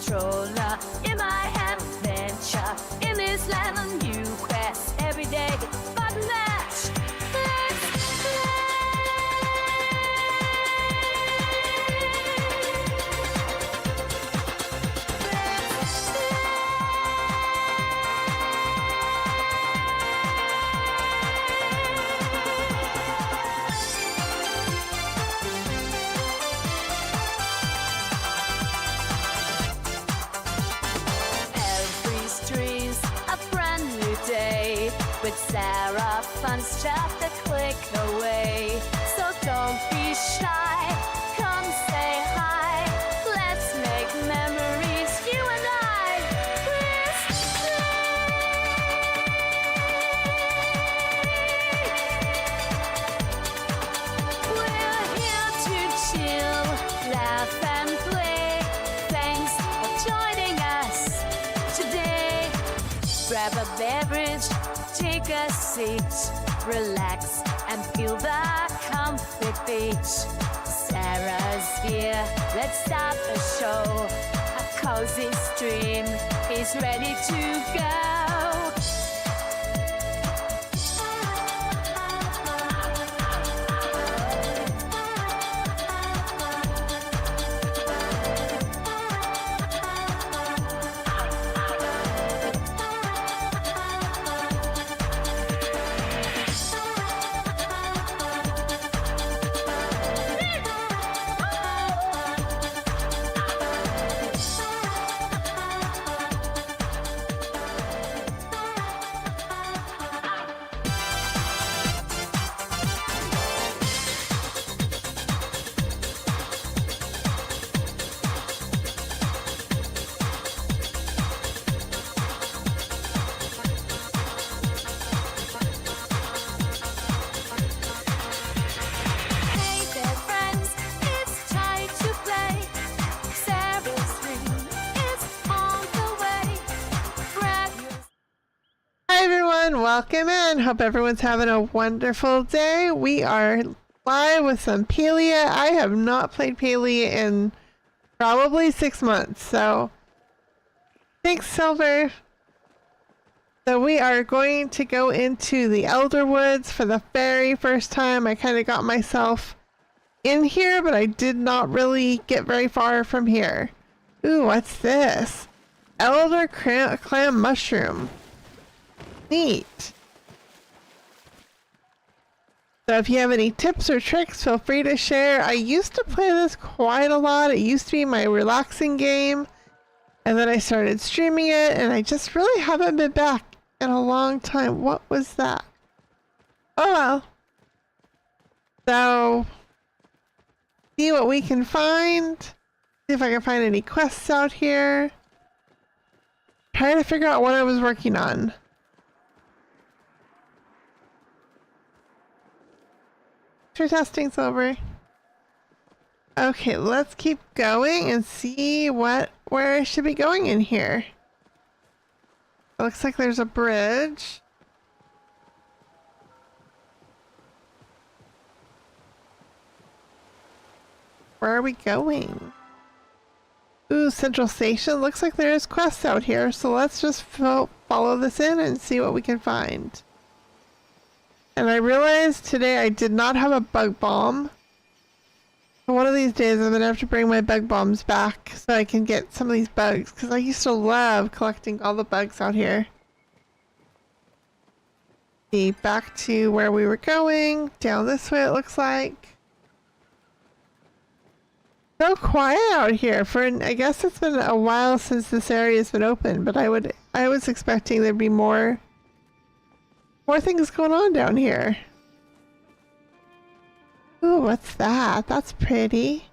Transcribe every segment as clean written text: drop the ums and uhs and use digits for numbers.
controller in my hand. Venture in this land, a new quest every day. But let's play. Every street's a brand new day with Sarah, fun's just a click away. So don't be shy, come say hi. Let's make memories, you and I. Let's play. We're here to chill, laugh and play. Thanks for joining us today. Grab a beverage, take a seat, relax and feel the comfy beach. Sarah's here, let's start the show. A cozy stream is ready to go. Hey there, friends, it's time to play. Sarah's dream is on the way. Grab your Hi everyone, welcome in. Hope everyone's having a wonderful day. We are live with some Palia. I have not played Palia in probably 6 months, so thanks, Silver. So we are going to go into the Elderwoods for the very first time. I kind of got myself in here, but I did not really get very far from here. Ooh, what's this? Elder clam mushroom. Neat. So if you have any tips or tricks, feel free to share. I used to play this quite a lot. It used to be my relaxing game. And then I started streaming it, and I just really haven't been back in a long time. What was that? Oh well. So, see what we can find. See if I can find any quests out here. Trying to figure out what I was working on. For testing, Silver. Okay, let's keep going and see where I should be going in here. It looks like there's a bridge. Where are we going? Ooh, Central Station. Looks like there's quests out here, so let's just follow this in and see what we can find. And I realized today I did not have a bug bomb. One of these days I'm gonna have to bring my bug bombs back so I can get some of these bugs, because I used to love collecting all the bugs out here. See, back to where we were going. Down this way it looks like. So quiet out here I guess it's been a while since this area has been open, but I was expecting there'd be more things going on down here. Ooh, what's that? That's pretty.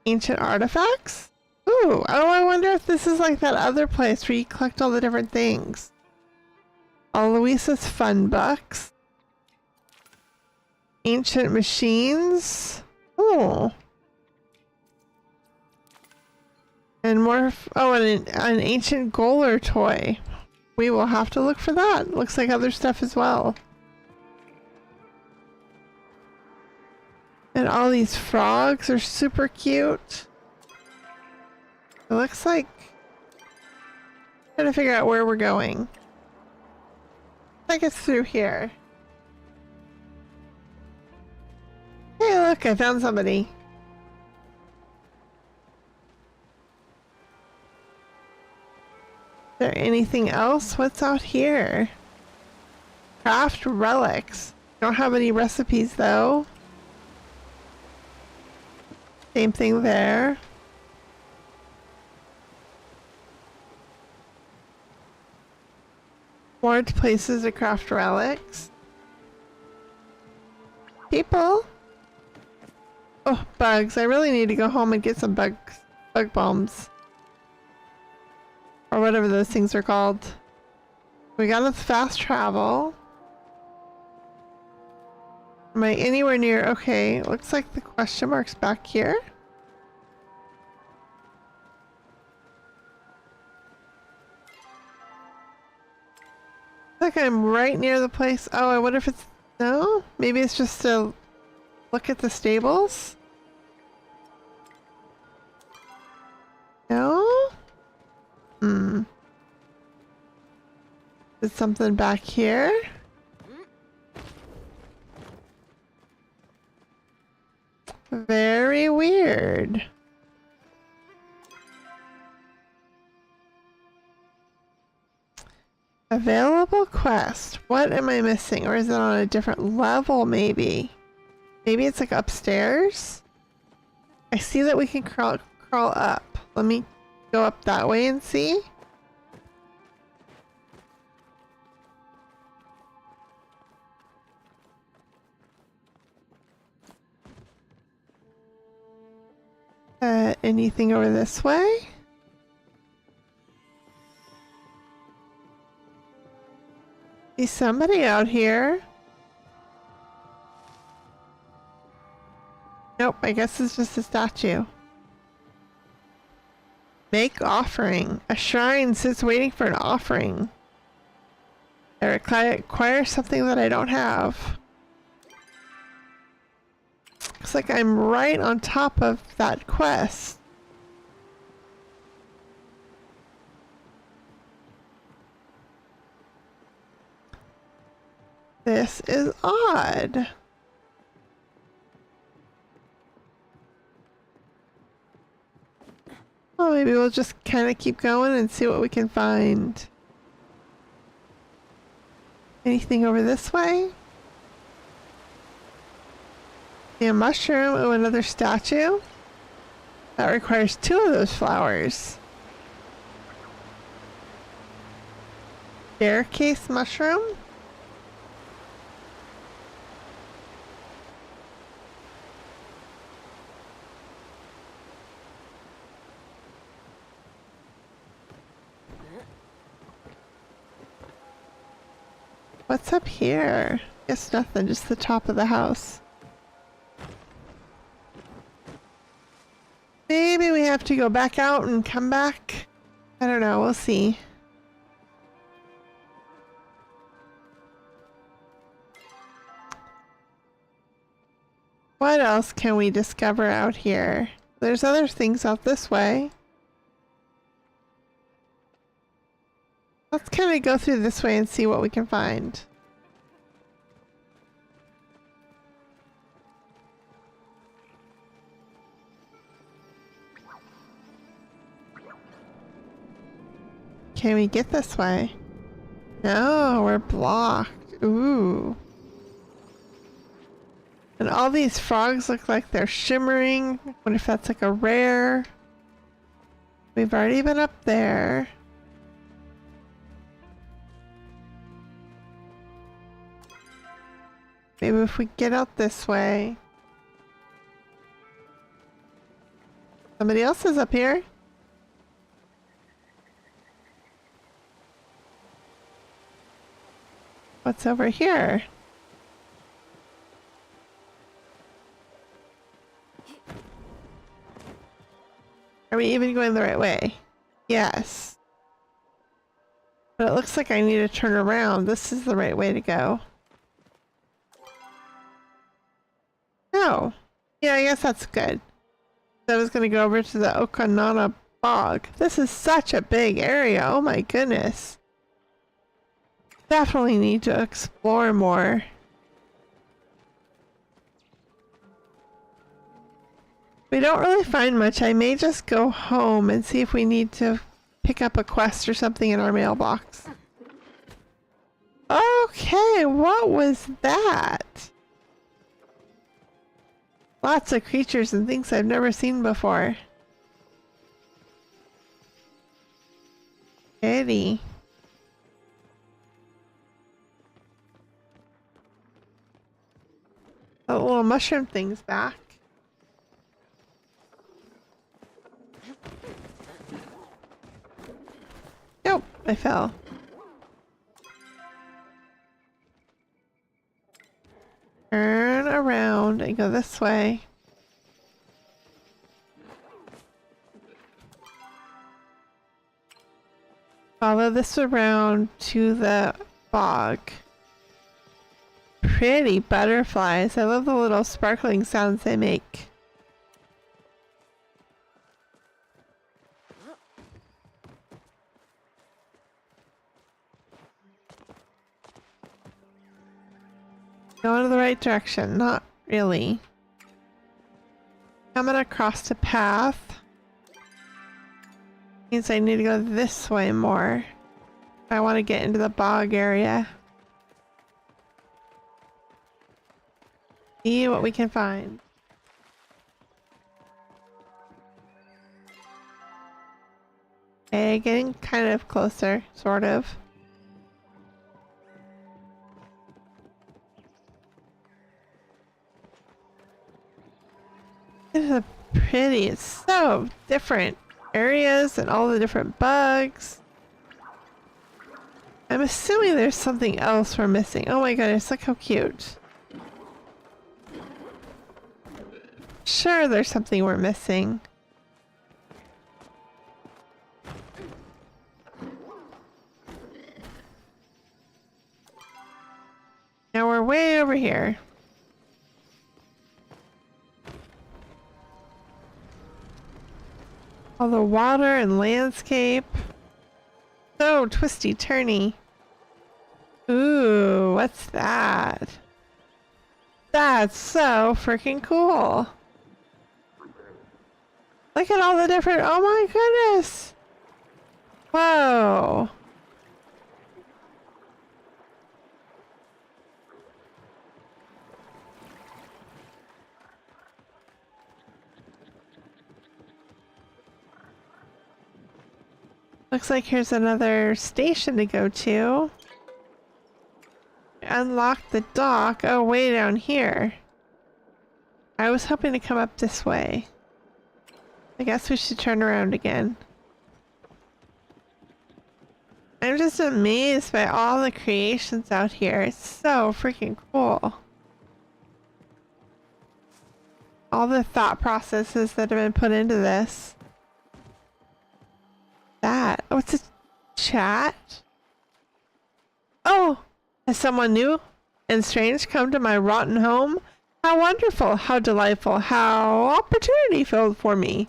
Ancient artifacts? Ooh, oh, I wonder if this is like that other place where you collect all the different things. Aloysius Fun Bucks. Ancient machines. Oh. And more, oh, and an ancient Goler toy. We will have to look for that. Looks like other stuff as well. And all these frogs are super cute. It looks like Trying to figure out where we're going. I guess through here. Hey, look, I found somebody. Is there anything else? What's out here? Craft relics. Don't have any recipes though. Same thing there. More places to craft relics. People? Oh, bugs. I really need to go home and get some bug bombs. Or whatever those things are called. We got us fast travel. Am I anywhere near? Okay, looks like the question mark's back here. Looks like I'm right near the place. Oh, I wonder if it's... No? Maybe it's just to look at the stables? No? Hmm. Is something back here? Very weird. Available quest. What am I missing? Or is it on a different level maybe? Maybe it's like upstairs? I see that we can crawl up. Let me go up that way and see. Anything over this way? See somebody out here. Nope, I guess it's just a statue. Make offering. A shrine sits waiting for an offering. I require something that I don't have. Looks like I'm right on top of that quest. This is odd. Well, maybe we'll just kind of keep going and see what we can find. Anything over this way? A mushroom. Oh, another statue. That requires 2 of those flowers. Staircase mushroom. What's up here? Guess nothing, just the top of the house. Maybe we have to go back out and come back. I don't know, we'll see. What else can we discover out here? There's other things out this way. Let's kind of go through this way and see what we can find. Can we get this way? No, we're blocked. Ooh. And all these frogs look like they're shimmering. What if that's like a rare? We've already been up there. Maybe if we get out this way. Somebody else is up here. What's over here? Are we even going the right way? Yes. But it looks like I need to turn around. This is the right way to go. No. Yeah, I guess that's good. I was going to go over to the Okanana bog. This is such a big area. Oh my goodness. Definitely need to explore more. We don't really find much. I may just go home and see if we need to pick up a quest or something in our mailbox. Okay, what was that? Lots of creatures and things I've never seen before. Eddie. Oh, little mushroom thing's back. Nope, I fell. Turn around and go this way. Follow this around to the bog. Pretty butterflies. I love the little sparkling sounds they make. Going in the right direction. Not really. Coming across the path. Means I need to go this way more. If I want to get into the bog area. See what we can find. Okay, getting kind of closer, sort of. This is pretty. It's so different areas and all the different bugs. I'm assuming there's something else we're missing. Oh my goodness, look how cute. Sure, there's something we're missing. Now we're way over here. All the water and landscape. So twisty turny. Ooh, what's that? That's so freaking cool. Look at all the different, oh my goodness. Whoa. Looks like here's another station to go to. Unlock the dock. Oh, way down here. I was hoping to come up this way. I guess we should turn around again. I'm just amazed by all the creations out here. It's so freaking cool. All the thought processes that have been put into this. That. Oh, it's a chat? Oh! Has someone new and strange come to my rotten home? How wonderful, how delightful, how opportunity filled for me.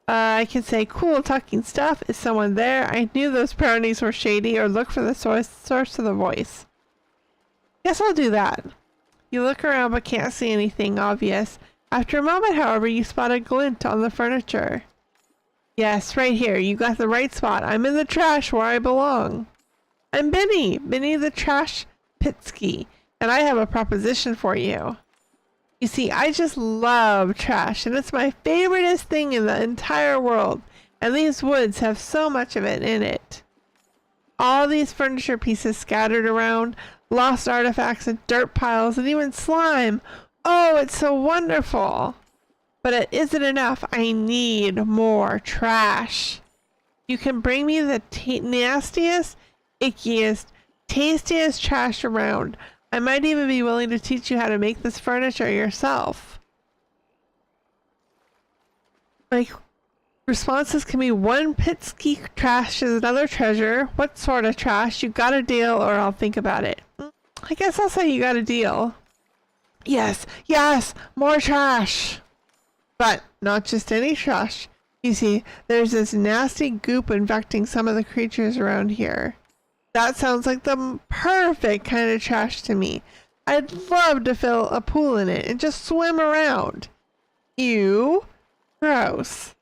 I can say cool talking stuff. Is someone there? I knew those brownies were shady, or look for the source of the voice. Guess I'll do that. You look around but can't see anything obvious. After a moment, however, you spot a glint on the furniture. Yes, right here. You got the right spot. I'm in the trash where I belong. I'm Benny the Trash Pitsky, and I have a proposition for you. You see, I just love trash, and it's my favoriteest thing in the entire world, and these woods have so much of it in it. All these furniture pieces scattered around, lost artifacts and dirt piles, and even slime. Oh, it's so wonderful. But it isn't enough. I need more trash. You can bring me the nastiest, ickiest, tastiest trash around. I might even be willing to teach you how to make this furniture yourself. Like, responses can be one Pitsky trash is another treasure. What sort of trash? You got a deal or I'll think about it. I guess I'll say you got a deal. Yes, yes, more trash. But not just any trash. You see, there's this nasty goop infecting some of the creatures around here. That sounds like the perfect kind of trash to me. I'd love to fill a pool in it and just swim around. Ew. Gross.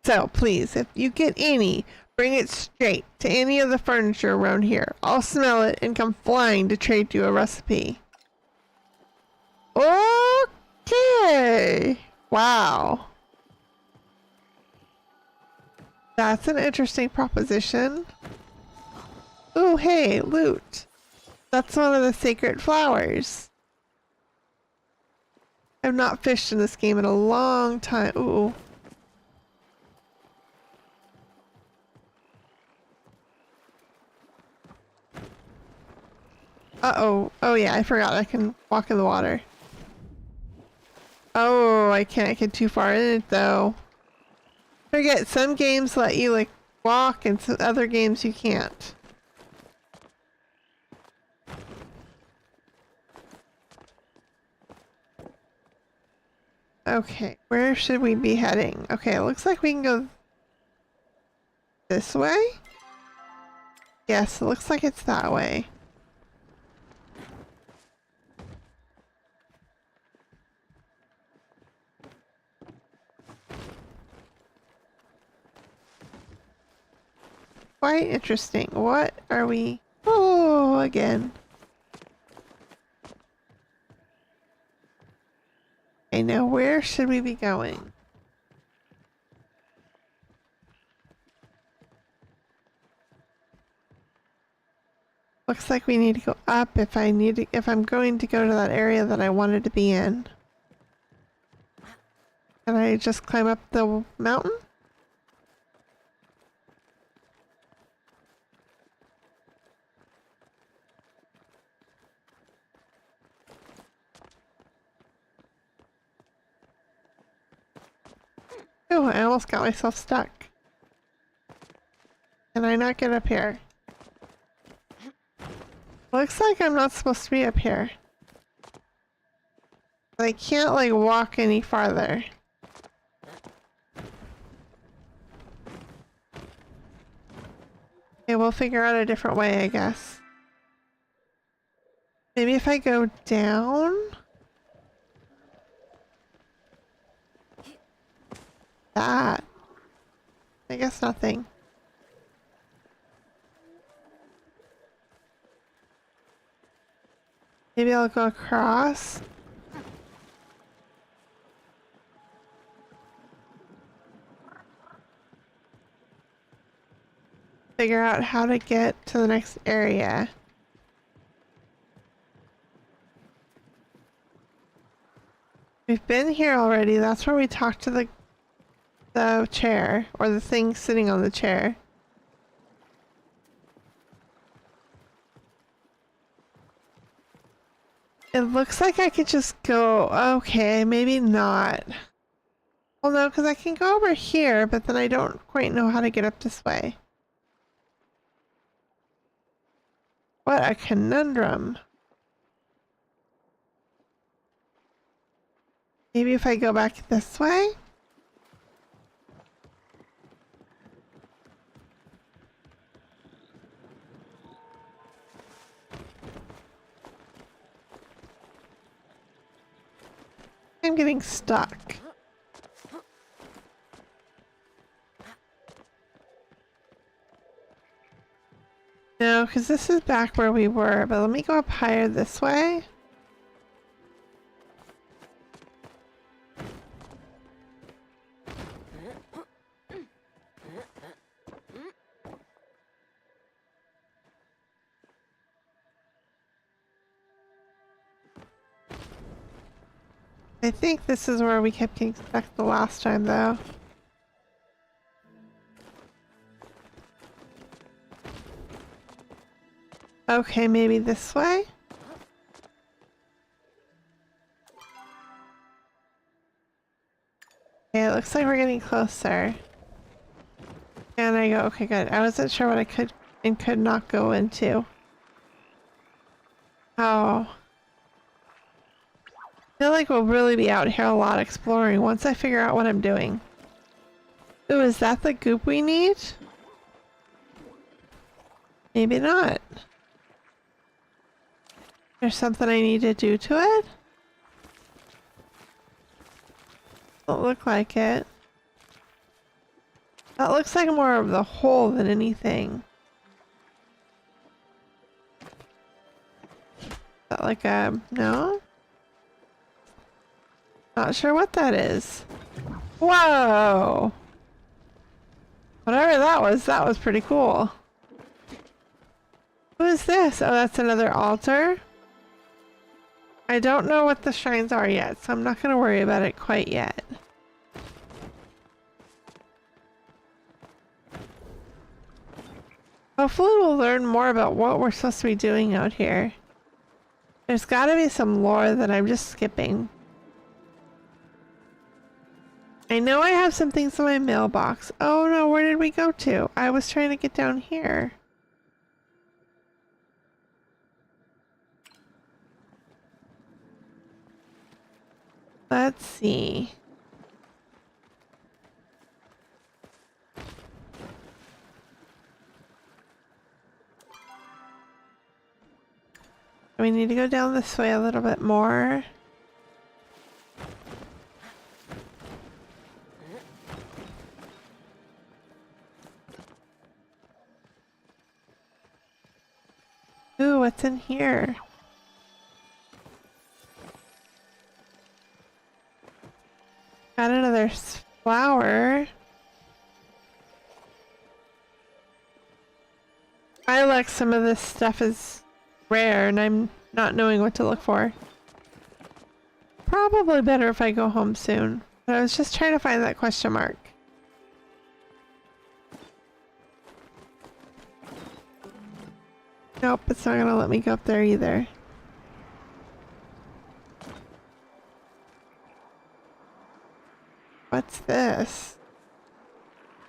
So, please, if you get any, bring it straight to any of the furniture around here. I'll smell it and come flying to trade you a recipe. Okay. Wow. That's an interesting proposition. Ooh, hey, loot. That's one of the sacred flowers. I've not fished in this game in a long time. Ooh. Uh-oh. Oh yeah, I forgot I can walk in the water. Oh, I can't get too far in it though. Forget, some games let you like walk and some other games you can't. Okay, where should we be heading? Okay, it looks like we can go this way? Yes, it looks like it's that way. Quite interesting. What are we? Oh, again. Okay, now where should we be going? Looks like we need to go up if I'm going to go to that area that I wanted to be in. Can I just climb up the mountain? Oh, I almost got myself stuck. Can I not get up here? Looks like I'm not supposed to be up here. I can't like walk any farther. Okay, we'll figure out a different way, I guess. Maybe if I go down? That. I guess nothing. Maybe I'll go across. Figure out how to get to the next area. We've been here already. That's where we talked to the chair, or the thing sitting on the chair. It looks like I could just go, okay, maybe not. Well, no, because I can go over here, but then I don't quite know how to get up this way. What a conundrum. Maybe if I go back this way? I'm getting stuck. No, because this is back where we were, but let me go up higher this way. I think this is where we kept getting stuck the last time, though. Okay, maybe this way? Okay, it looks like we're getting closer. And I go, okay, good. I wasn't sure what I could and could not go into. Oh. I feel like we'll really be out here a lot exploring once I figure out what I'm doing. Ooh, is that the goop we need? Maybe not. There's something I need to do to it? Don't look like it. That looks like more of the hole than anything. Is that like a... no? Not sure what that is. Whoa! Whatever that was pretty cool. Who is this? Oh, that's another altar? I don't know what the shrines are yet, so I'm not going to worry about it quite yet. Hopefully we'll learn more about what we're supposed to be doing out here. There's got to be some lore that I'm just skipping. I know I have some things in my mailbox. Oh no, where did we go to? I was trying to get down here. Let's see. We need to go down this way a little bit more. Ooh, what's in here? Got another flower. I like some of this stuff is rare and I'm not knowing what to look for. Probably better if I go home soon. But I was just trying to find that question mark. Nope, it's not gonna let me go up there either. What's this?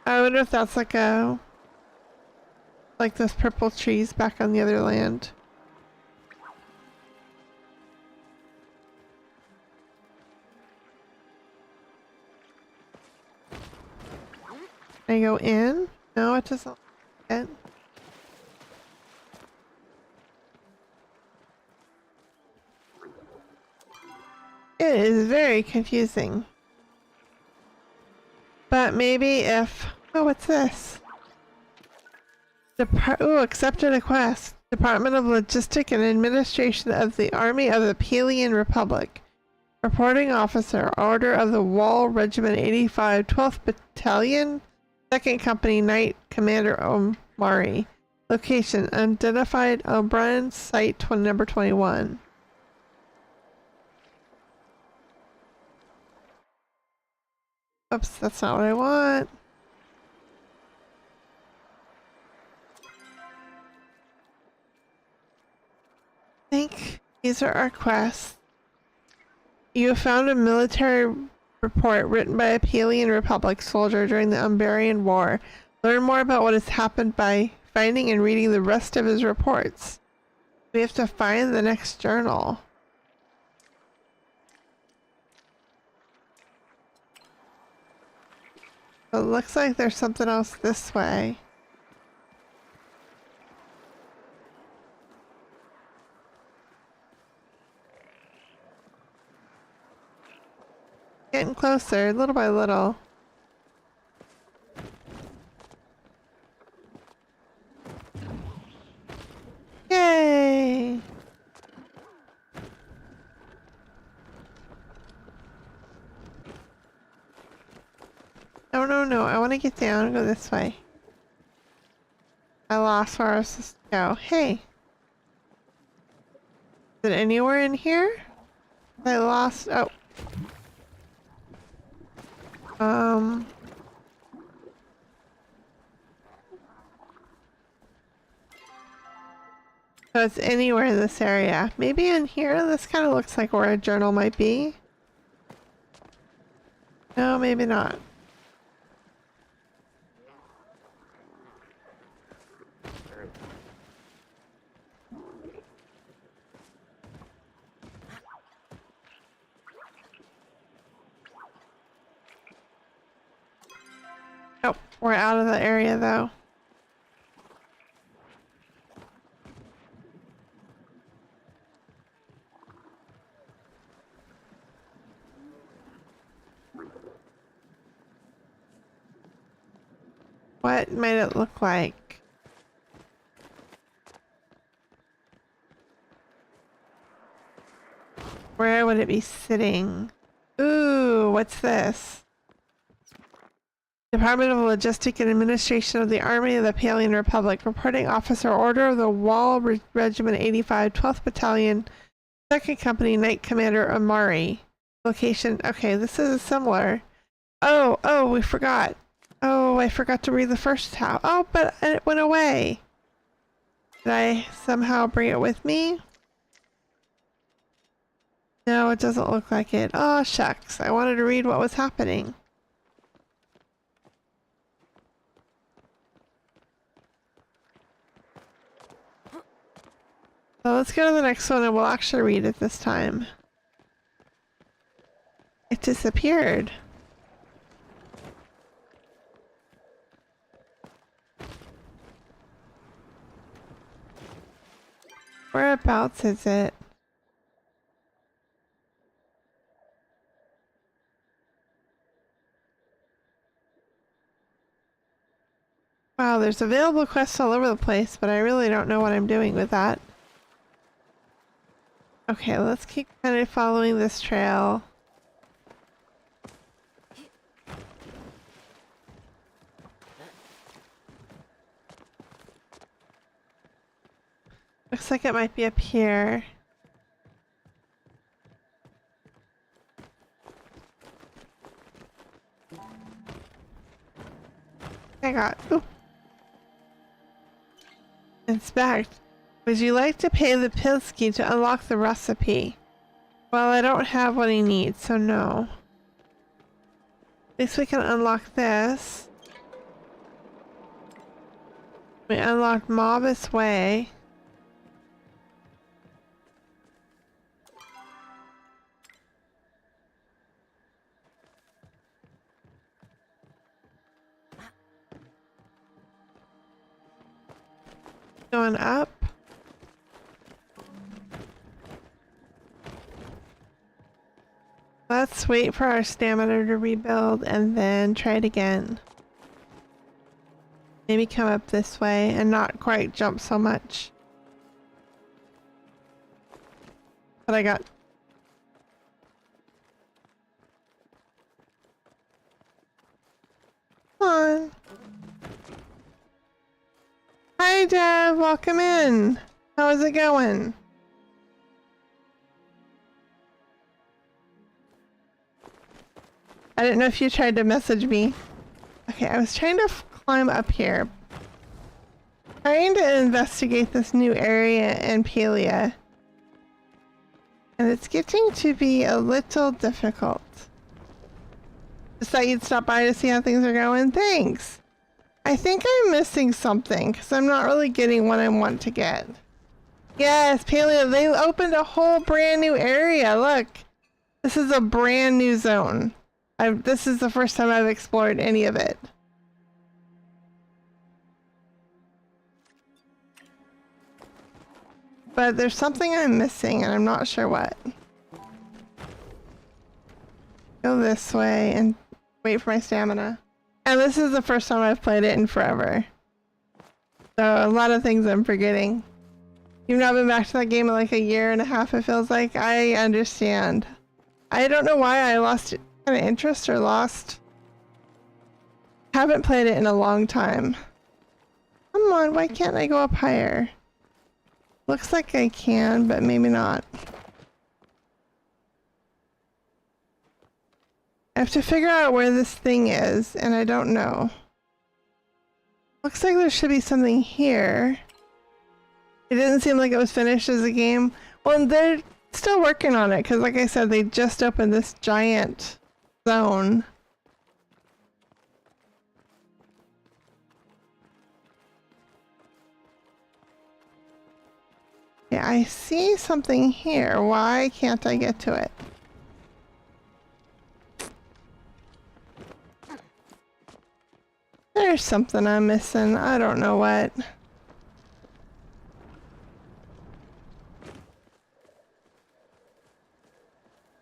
I wonder if that's like a... like those purple trees back on the other land. Can I go in? No, it doesn't like it. It is very confusing. But maybe if... oh, what's this? Ooh, accepted a quest. Department of Logistic and Administration of the Army of the Palian Republic. Reporting Officer, Order of the Wall Regiment 85, 12th Battalion, 2nd Company, Knight Commander Omari. Location, Unidentified O'Brien, Site number 21. Oops, that's not what I want. I think these are our quests. You have found a military report written by a Palian Republic soldier during the Umbarian War. Learn more about what has happened by finding and reading the rest of his reports. We have to find the next journal. It looks like there's something else this way. Getting closer, little by little. Yay! No, I want to get down and go this way. I lost where I was supposed to go. Hey! Is it anywhere in here? I lost... oh. So it's anywhere in this area. Maybe in here? This kind of looks like where a journal might be. No, maybe not. We're out of the area though. What might it look like? Where would it be sitting? Ooh, what's this? Department of Logistic and Administration of the Army of the Palian Republic. Reporting Officer, Order of the Wall Regiment 85, 12th Battalion, 2nd Company, Knight Commander Amari. Location, okay, this is similar. Oh, we forgot. Oh, I forgot to read the first house. Oh, but it went away. Did I somehow bring it with me? No, it doesn't look like it. Oh, shucks. I wanted to read what was happening. So let's go to the next one and we'll actually read it this time. It disappeared. Whereabouts is it? Wow, there's available quests all over the place, but I really don't know what I'm doing with that. Okay, let's keep kind of following this trail. Looks like it might be up here. I got. Ooh. Inspect. Would you like to pay the Pilsky to unlock the recipe? Well, I don't have what he needs, so no. At least we can unlock this. We unlocked Mobus Way. Going up. Let's wait for our stamina to rebuild and then try it again. Maybe come up this way and not quite jump so much. But I got... Come on. Hi Deb, welcome in. How is it going? I didn't know if you tried to message me. Okay, I was trying to climb up here. Trying to investigate this new area in Palia. And it's getting to be a little difficult. Just thought you'd stop by to see how things are going. Thanks. I think I'm missing something because I'm not really getting what I want to get. Yes, Palia, they opened a whole brand new area. Look, this is a brand new zone. This is the first time I've explored any of it. But there's something I'm missing and I'm not sure what. Go this way and wait for my stamina. And this is the first time I've played it in forever. So a lot of things I'm forgetting. You've not been back to that game in like a year and a half, it feels like. I understand. I don't know why I lost kind of interest or lost. Haven't played it in a long time. Come on, why can't I go up higher? Looks like I can, but maybe not. I have to figure out where this thing is, and I don't know. Looks like there should be something here. It didn't seem like it was finished as a game. Well, they're still working on it, because like I said, they just opened this giant zone. Yeah, I see something here. Why can't I get to it? there's something I'm missing. I don't know what.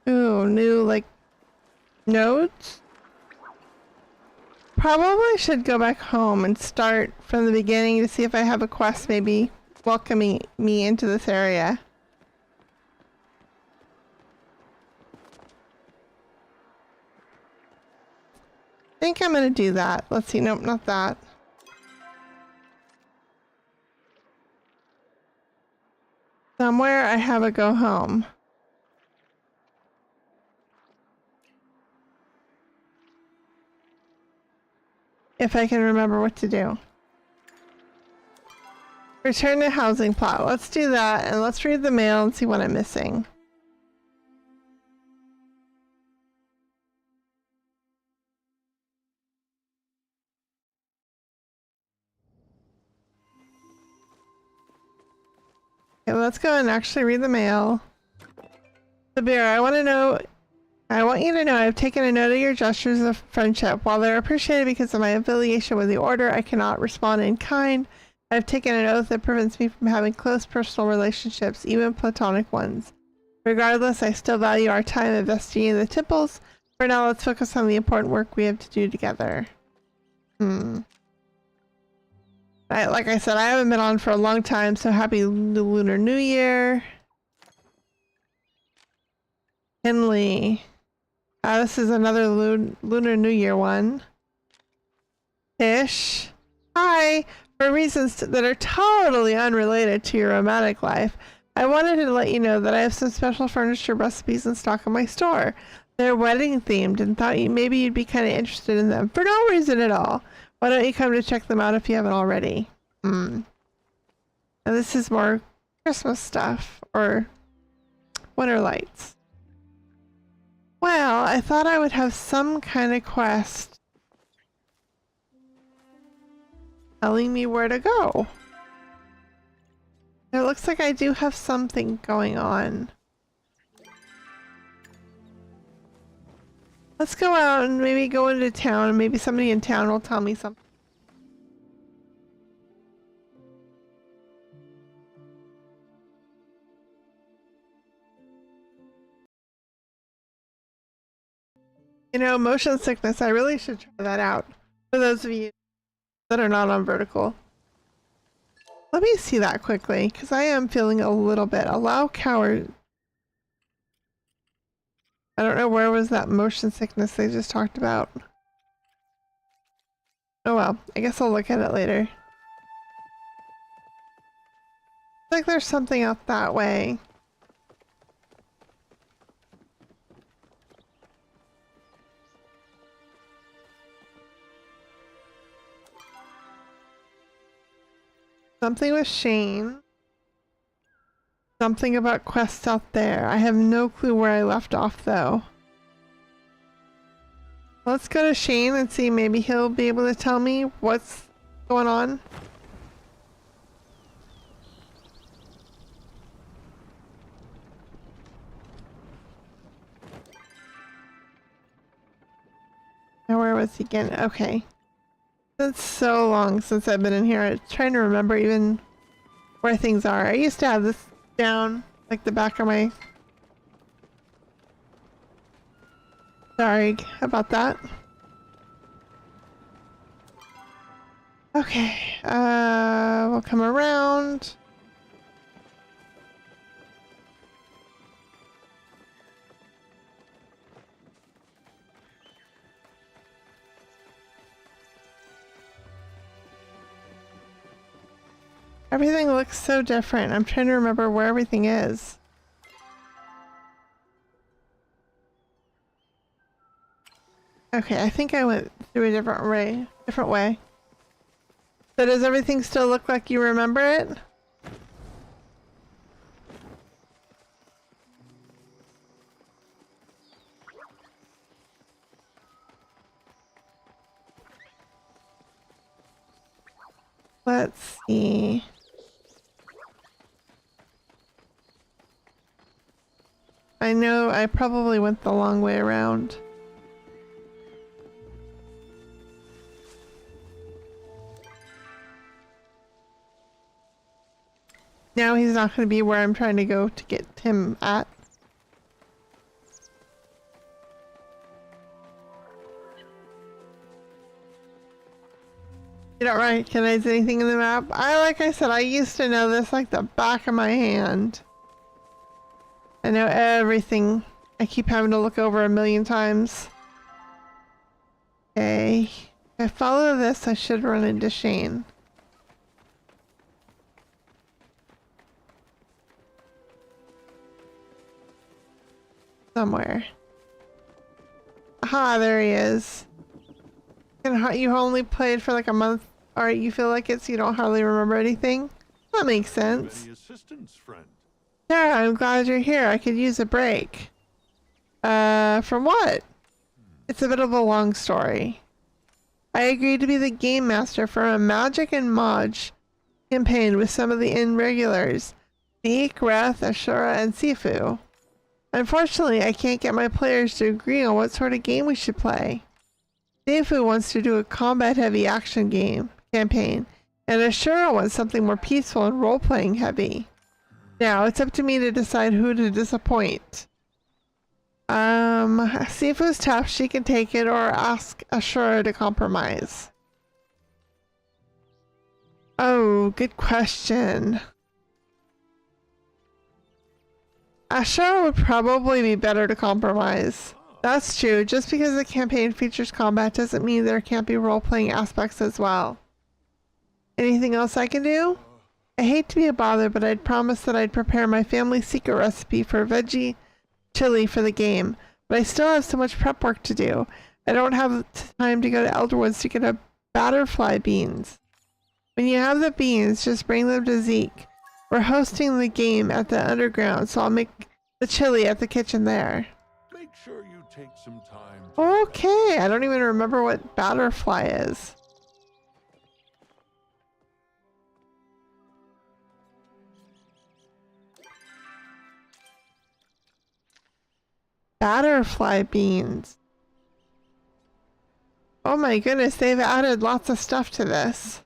Ooh, new, like, notes? Probably should go back home and start from the beginning to see if I have a quest maybe welcoming me into this area. I think I'm gonna do that. Let's see. Nope, not that. Somewhere I have a go home. If I can remember what to do. Return to housing plot. Let's do that, and let's read the mail and see what I'm missing. Okay, let's go and actually read the mail. The bear, I want you to know I've taken a note of your gestures of friendship. While they're appreciated because of my affiliation with the Order, I cannot respond in kind. I've taken an oath that prevents me from having close personal relationships, even platonic ones. Regardless, I still value our time investigating the temples. For now, let's focus on the important work we have to do together. Like I said, I haven't been on for a long time, so happy Lunar New Year. Henley. This is another Lunar New Year one. Tish. Hi. For reasons that are totally unrelated to your romantic life, I wanted to let you know that I have some special furniture recipes in stock in my store. They're wedding themed and thought maybe you'd be kind of interested in them for no reason at all. Why don't you come to check them out if you haven't already? And this is more Christmas stuff or winter lights. Well, I thought I would have some kind of quest telling me where to go. It looks like I do have something going on. Let's go out and maybe go into town, and maybe somebody in town will tell me something. You know, motion sickness, I really should try that out. For those of you that are not on vertical. Let me see that quickly, because I am feeling a little bit. Allow coward. I don't know where was that motion sickness they just talked about. Oh well, I guess I'll look at it later. Looks like there's something out that way. Something with Shane. Something about quests out there. I have no clue where I left off though. Let's go to Shane and see, maybe he'll be able to tell me what's going on. Now where was he again? Okay. It's so long since I've been in here. I'm trying to remember even where things are. I used to have this down, like the back of my... Sorry about that. Okay, we'll come around. Everything looks so different. I'm trying to remember where everything is. Okay, I think I went through a different way. So does everything still look like you remember it? Let's see. I know I probably went the long way around. Now he's not going to be where I'm trying to go to get him at. You don't recognize anything in the map? Like I said, I used to know this like the back of my hand. I know everything. I keep having to look over a million times. Okay. If I follow this, I should run into Shane. Somewhere. Aha, there he is. And you only played for like a month. Alright, you feel like it, so you don't hardly remember anything? That makes sense. Any assistance, friend? Yeah, I'm glad you're here. I could use a break. From what? It's a bit of a long story. I agreed to be the game master for a Magic and Maj campaign with some of the irregulars. Neek, Wrath, Ashura, and Sifu. Unfortunately, I can't get my players to agree on what sort of game we should play. Sifu wants to do a combat-heavy action game campaign, and Ashura wants something more peaceful and role-playing heavy. Now, it's up to me to decide who to disappoint. Sifu's tough, she can take it, or ask Ashura to compromise. Oh, good question. Ashura would probably be better to compromise. That's true. Just because the campaign features combat doesn't mean there can't be role-playing aspects as well. Anything else I can do? I hate to be a bother, but I'd promised that I'd prepare my family secret recipe for veggie chili for the game, but I still have so much prep work to do. I don't have time to go to Elderwood to get a butterfly beans. When you have the beans, just bring them to Zeke. We're hosting the game at the underground, so I'll make the chili at the kitchen there. Make sure you take some time. Okay, I don't even remember what butterfly is. Butterfly beans. Oh my goodness, they've added lots of stuff to this.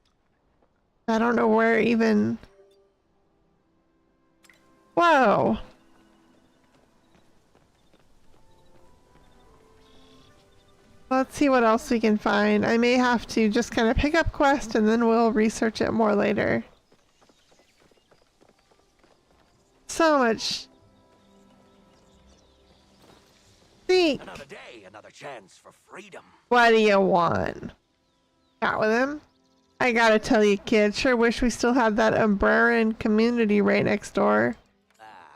I don't know where even... Whoa! Let's see what else we can find. I may have to just kind of pick up quest and then we'll research it more later. So much. Seek. Another day, another chance for freedom. What do you want? Chat with him? I gotta tell you, kid, sure wish we still had that Umbraran community right next door.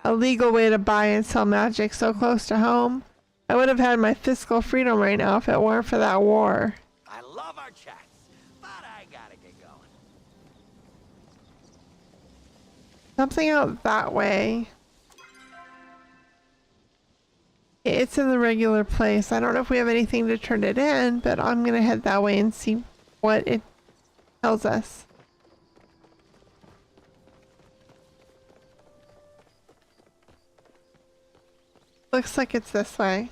A legal way to buy and sell magic so close to home. I would have had my fiscal freedom right now if it weren't for that war. I love our chats, but I gotta get going. Something out that way. It's in the regular place. I don't know if we have anything to turn it in, but I'm gonna head that way and see what it tells us. Looks like it's this way.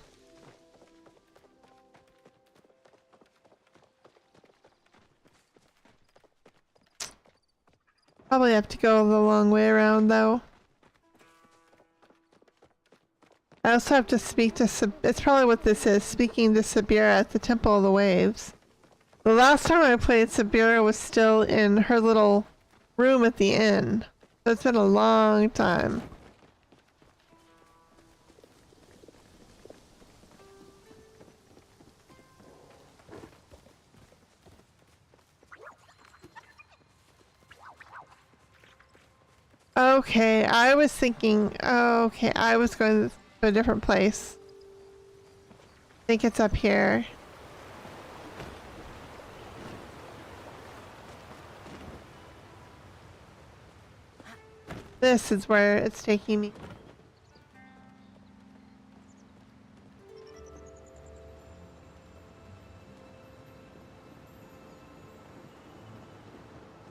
Probably have to go the long way around though. I also have to speak to it's probably what this is, speaking to Sabira at the Temple of the Waves. The last time I played, Sabira was still in her little room at the inn. So it's been a long time. Okay, I was thinking, okay, I was going to a different place. I think it's up here. This is where it's taking me.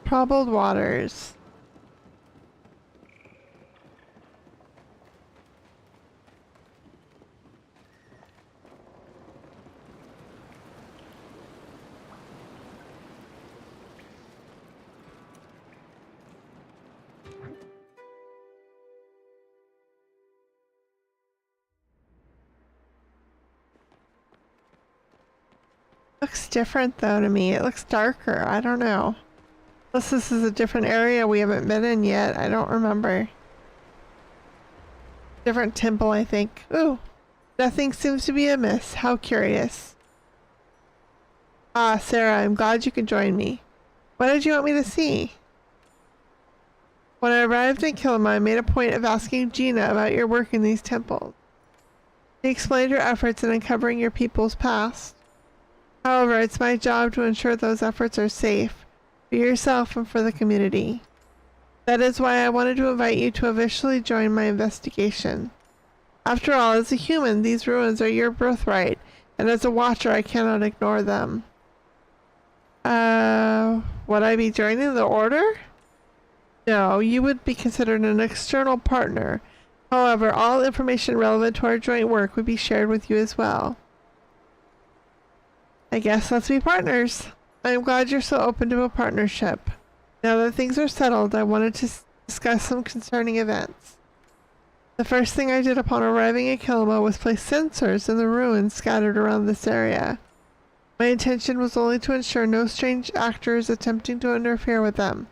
Troubled waters. Looks different though to me. It looks darker. I don't know. Unless this is a different area we haven't been in yet. I don't remember. Different temple, I think. Ooh. Nothing seems to be amiss. How curious. Ah, Sarah, I'm glad you could join me. What did you want me to see? When I arrived in Kilima, I made a point of asking Gina about your work in these temples. She explained your efforts in uncovering your people's past. However, it's my job to ensure those efforts are safe, for yourself and for the community. That is why I wanted to invite you to officially join my investigation. After all, as a human, these ruins are your birthright, and as a watcher, I cannot ignore them. Would I be joining the Order? No, you would be considered an external partner. However, all information relevant to our joint work would be shared with you as well. I guess let's be partners. I'm glad you're so open to a partnership. Now that things are settled, I wanted to discuss some concerning events. The first thing I did upon arriving at Kilima was place sensors in the ruins scattered around this area. My intention was only to ensure no strange actors attempting to interfere with them.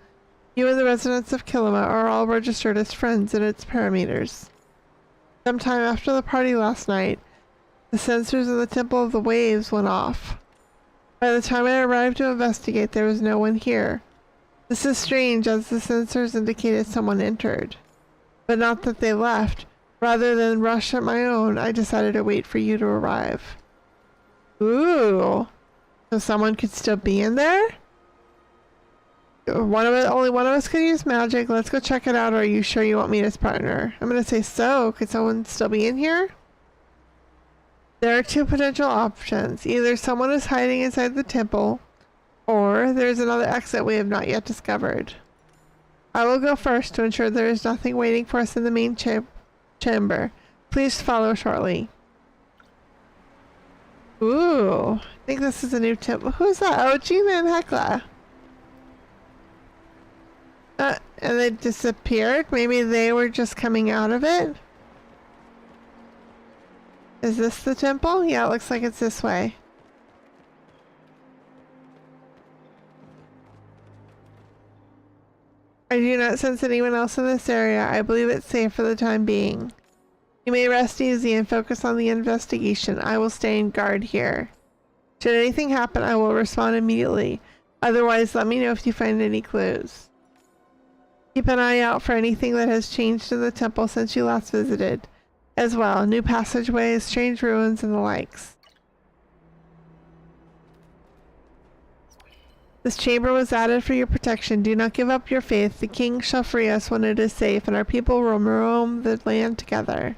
You and the residents of Kilima are all registered as friends in its parameters. Sometime after the party last night, the sensors in the Temple of the Waves went off. By the time I arrived to investigate, there was no one here. This is strange, as the sensors indicated someone entered. But not that they left. Rather than rush at my own, I decided to wait for you to arrive. Ooh. So someone could still be in there? Only one of us could use magic. Let's go check it out. Or are you sure you want me as partner? I'm gonna say so. Could someone still be in here? There are two potential options. Either someone is hiding inside the temple, or there's another exit we have not yet discovered. I will go first to ensure there is nothing waiting for us in the main chamber. Please follow shortly. Ooh, I think this is a new temple. Who's that? Oh, Gina and Hecla. And they disappeared? Maybe they were just coming out of it? Is this the temple? Yeah, it looks like it's this way. I do not sense anyone else in this area. I believe it's safe for the time being. You may rest easy and focus on the investigation. I will stay in guard here. Should anything happen, I will respond immediately. Otherwise, let me know if you find any clues. Keep an eye out for anything that has changed in the temple since you last visited. As well, new passageways, strange ruins, and the likes. This chamber was added for your protection. Do not give up your faith. The king shall free us when it is safe, and our people will roam the land together.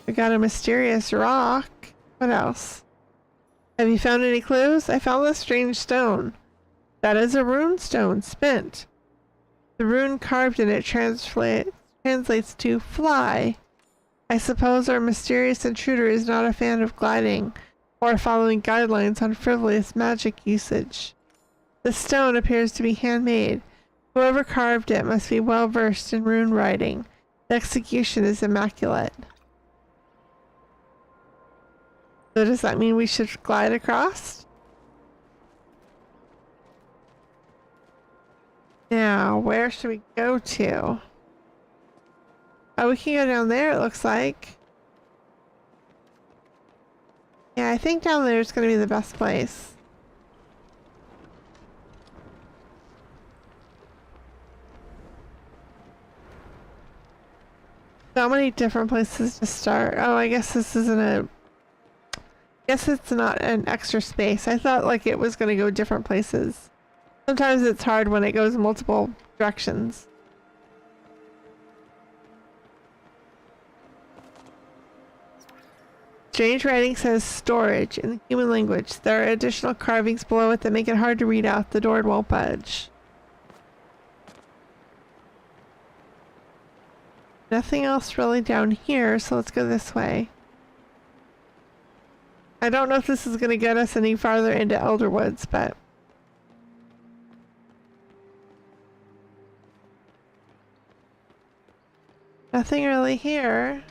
We got a mysterious rock. What else? Have you found any clues? I found this strange stone. That is a rune stone, spent. The rune carved in it translates to fly. I suppose our mysterious intruder is not a fan of gliding or following guidelines on frivolous magic usage. The stone appears to be handmade. Whoever carved it must be well versed in rune writing. The execution is immaculate. So does that mean we should glide across? Now, where should we go to? Oh, we can go down there, it looks like. Yeah, I think down there is going to be the best place. So many different places to start. Oh, I guess this isn't a... Guess it's not an extra space. I thought like it was going to go different places. Sometimes it's hard when it goes multiple directions. Strange writing says storage in the human language. There are additional carvings below it that make it hard to read out. The door won't budge. Nothing else really down here, so let's go this way. I don't know if this is going to get us any farther into Elderwoods, but... Nothing really here.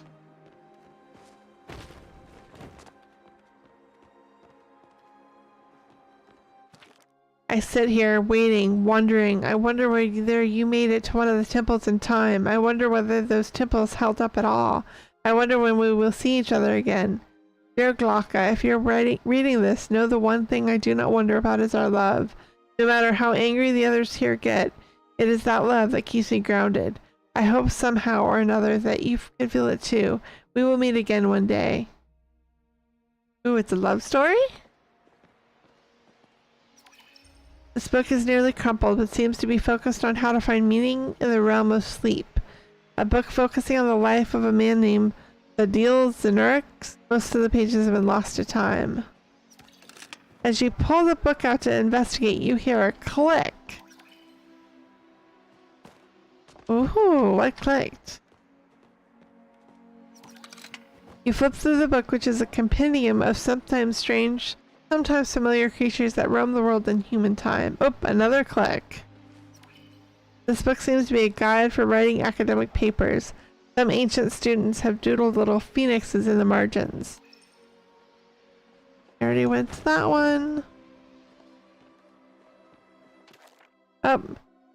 I sit here waiting, wondering. I wonder whether you made it to one of the temples in time. I wonder whether those temples held up at all. I wonder when we will see each other again. Dear Glocka, if you're reading this, know the one thing I do not wonder about is our love. No matter how angry the others here get, it is that love that keeps me grounded. I hope somehow or another that you can feel it too. We will meet again one day. Ooh, it's a love story? This book is nearly crumpled, but seems to be focused on how to find meaning in the realm of sleep. A book focusing on the life of a man named Adil Zenurix. Most of the pages have been lost to time. As you pull the book out to investigate, you hear a click. Ooh, what clicked? You flip through the book, which is a compendium of sometimes strange, sometimes familiar creatures that roam the world in human time. Oh, another click. This book seems to be a guide for writing academic papers. Some ancient students have doodled little phoenixes in the margins. I already went to that one. Oh,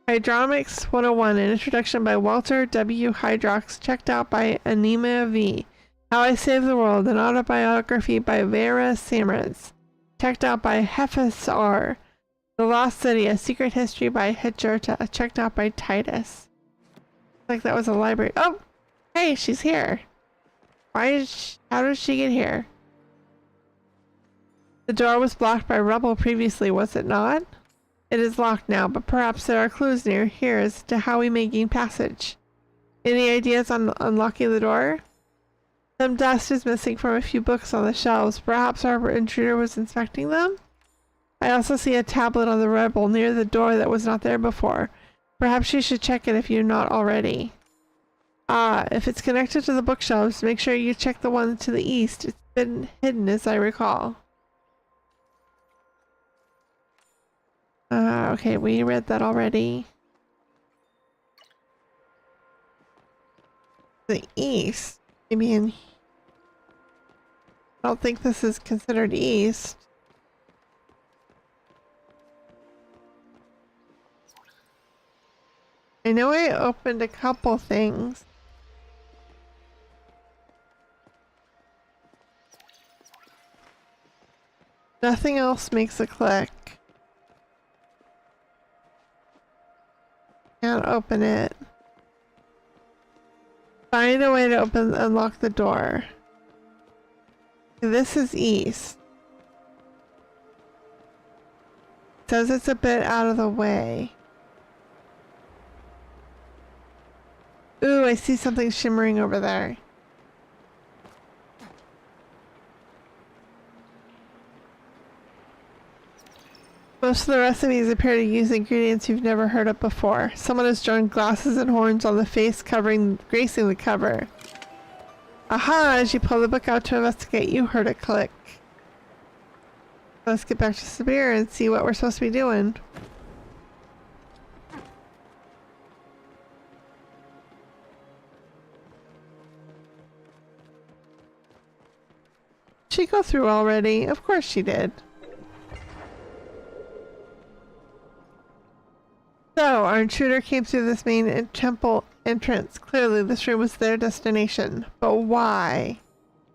Hydromics 101, an introduction by Walter W. Hydrox, checked out by Anima V. How I Saved the World, an autobiography by Vera Samrez, checked out by Hefes R. The Lost City, a secret history by Hejurta, checked out by Titus. Like that was a library. Oh, hey, she's here. How did she get here? The door was blocked by rubble previously, was it not? It is locked now, but perhaps there are clues near here as to how we may gain passage. Any ideas on unlocking the door? Some dust is missing from a few books on the shelves. Perhaps our intruder was inspecting them? I also see a tablet on the rubble near the door that was not there before. Perhaps you should check it if you're not already. Ah, if it's connected to the bookshelves, make sure you check the one to the east. It's been hidden as I recall. Okay, we read that already. The east. I mean, I don't think this is considered east. I know I opened a couple things. Nothing else makes a click. Can't open it. Find a way to unlock the door. This is east. Says it's a bit out of the way. Ooh, I see something shimmering over there. Most of the recipes appear to use ingredients you've never heard of before. Someone has drawn glasses and horns on the face gracing the cover. Aha! As you pull the book out to investigate, you heard it click. Let's get back to Sabir and see what we're supposed to be doing. Did she go through already? Of course she did. So, our intruder came through this main temple entrance. Clearly, this room was their destination. But why?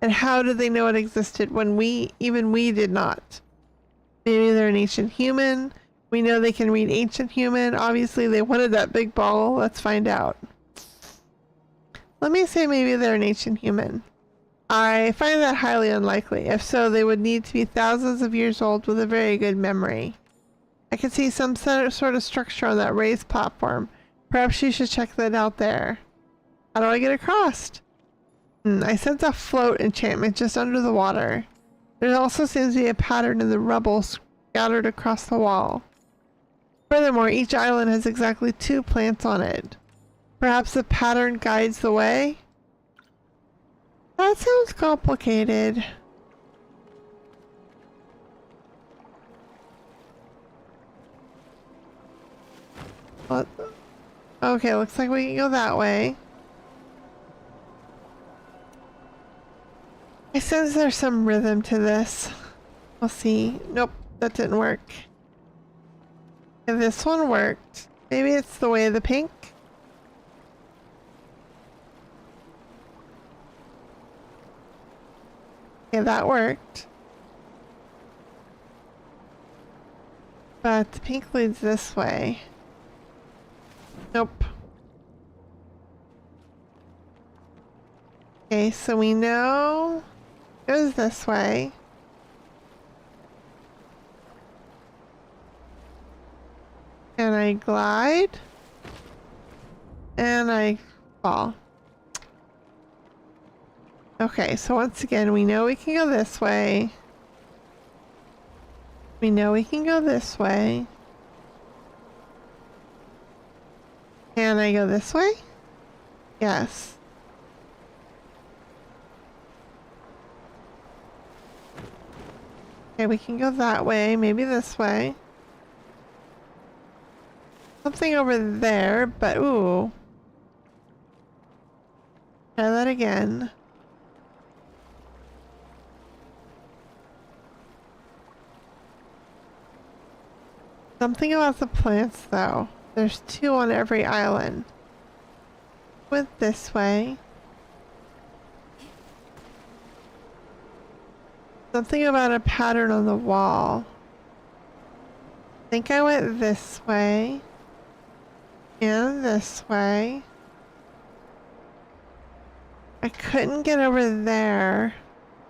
And how did they know it existed when even we did not? Maybe they're an ancient human. We know they can read ancient human. Obviously, they wanted that big ball. Let's find out. Let me say maybe they're an ancient human. I find that highly unlikely. If so, they would need to be thousands of years old with a very good memory. I can see some sort of structure on that raised platform. Perhaps you should check that out there. How do I get across? I sense a float enchantment just under the water. There also seems to be a pattern in the rubble scattered across the wall. Furthermore, each island has exactly 2 plants on it. Perhaps the pattern guides the way? That sounds complicated. What? Okay, looks like we can go that way. I sense there's some rhythm to this. We'll see. Nope, that didn't work. Okay, this one worked. Maybe it's the way of the pink. Okay, that worked. But the pink leads this way. Nope. Okay, so we know it goes this way. And I glide. And I fall. Okay, so once again, we know we can go this way. We know we can go this way. Can I go this way? Yes. Okay, we can go that way, maybe this way. Something over there, but ooh. Try that again. Something about the plants though. There's 2 on every island. Went this way. Something about a pattern on the wall. I think I went this way. And this way. I couldn't get over there.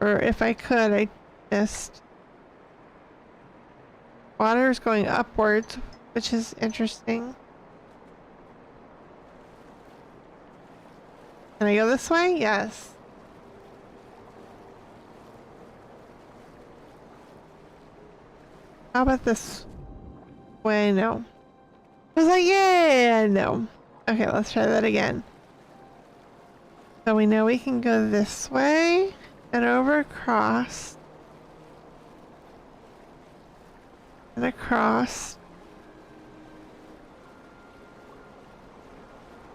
Or if I could, I missed. Water is going upwards, which is interesting. Can I go this way? Yes. How about this way? No. I was like, yeah, no. Okay, let's try that again. So we know we can go this way and over across. And across.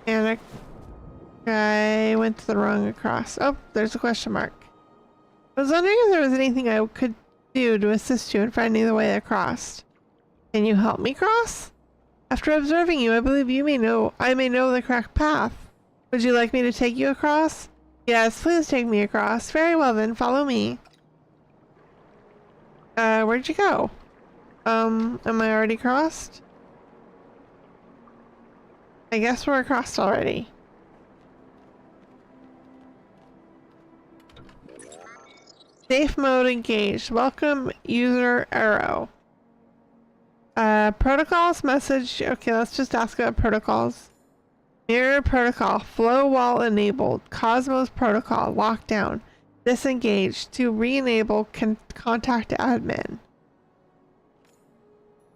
And I went to the wrong across. Oh, there's a question mark. I was wondering if there was anything I could do to assist you in finding the way across. Can you help me cross? After observing you, I believe I may know the correct path. Would you like me to take you across? Yes, please take me across. Very well then, follow me. Where'd you go? Am I already crossed? I guess we're across already. Safe mode engaged. Welcome, user Arrow. Protocols message. Okay, let's just ask about protocols. Mirror protocol. Flow wall enabled. Cosmos protocol. Lockdown. Disengaged. To re-enable, contact admin.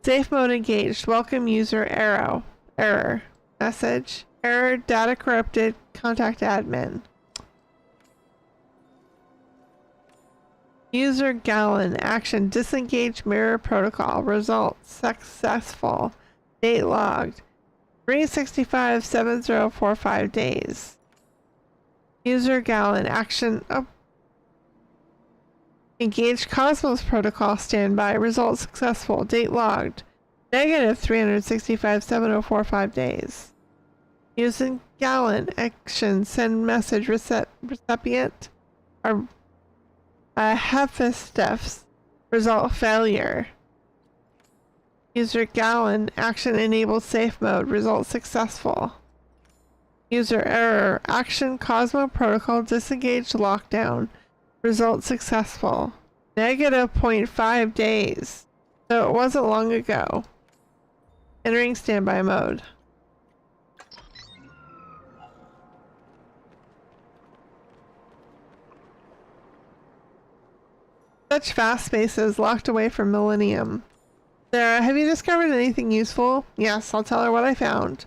Safe mode engaged. Welcome, user Arrow. Error. Message. Error. Data corrupted. Contact admin. User Gallon. Action. Disengage mirror protocol. Results. Successful. Date logged. 365-7045 days. User Gallon. Action. Oh. Engage Cosmos protocol. Standby. Results successful. Date logged. Negative 365-7045 days. Using Gallon. Action. Send message. Recipient. Or Hephaestus. Result failure. User Gallon. Action enabled safe mode. Result successful. User error. Action Cosmo protocol disengaged lockdown. Result successful. Negative 0.5 days. So it wasn't long ago. Entering standby mode. Such fast spaces locked away for millennium. Sarah, have you discovered anything useful? Yes, I'll tell her what I found.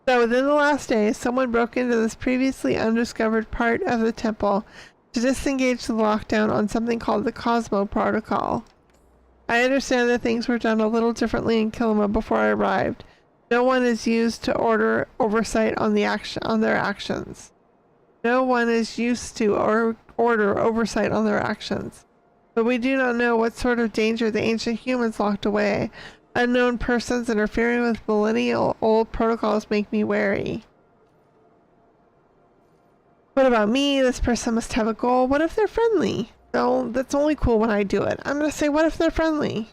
So within the last day, someone broke into this previously undiscovered part of the temple to disengage the lockdown on something called the Cosmo Protocol. I understand that things were done a little differently in Kilima before I arrived. No one is used to order oversight on their actions. No one is used to order oversight on their actions. But we do not know what sort of danger the ancient humans locked away Unknown persons interfering with millennial-old protocols make me wary. What about me? This person must have a goal. What if they're friendly? No, that's only cool when I do it. I'm gonna say, what if they're friendly?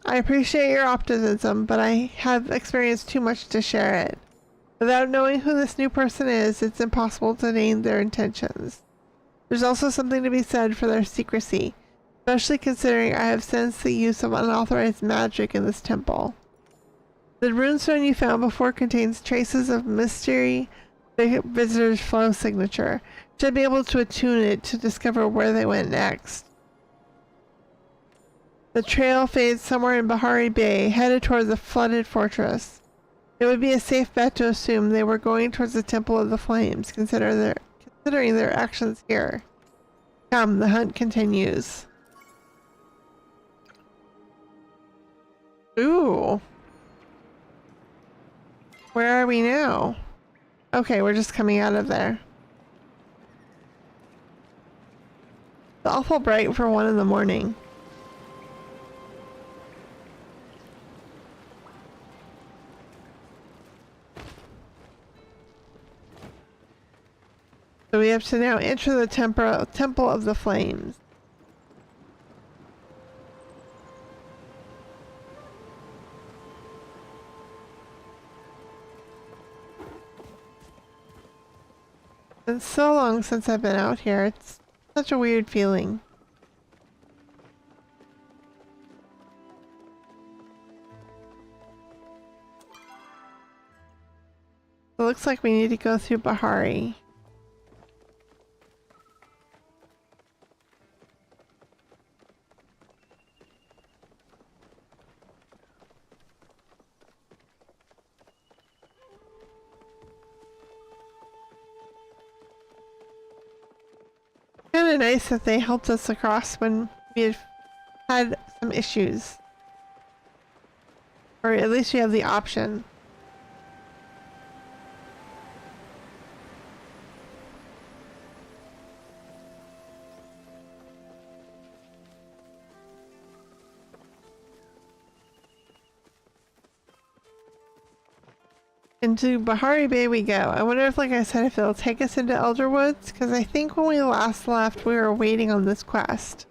I appreciate your optimism, but I have experienced too much to share it. Without knowing who this new person is, it's impossible to name their intentions. There's also something to be said for their secrecy, especially considering I have sensed the use of unauthorized magic in this temple. The runestone you found before contains traces of mystery visitor's flow signature. Should be able to attune it to discover where they went next. The trail fades somewhere in Bahari Bay, headed towards the flooded fortress. It would be a safe bet to assume they were going towards the Temple of the Flames, considering their actions here. Come, the hunt continues. Ooh. Where are we now? Okay, we're just coming out of there. It's awful bright for 1 in the morning. So we have to now enter the Temple of the Flames. It's been so long since I've been out here. It's such a weird feeling. It looks like we need to go through Bahari. Kind of nice that they helped us across when we had some issues. Or at least we have the option. Into Bahari Bay we go. I wonder if, like I said, if it'll take us into Elderwoods, because I think when we last left we were waiting on this quest.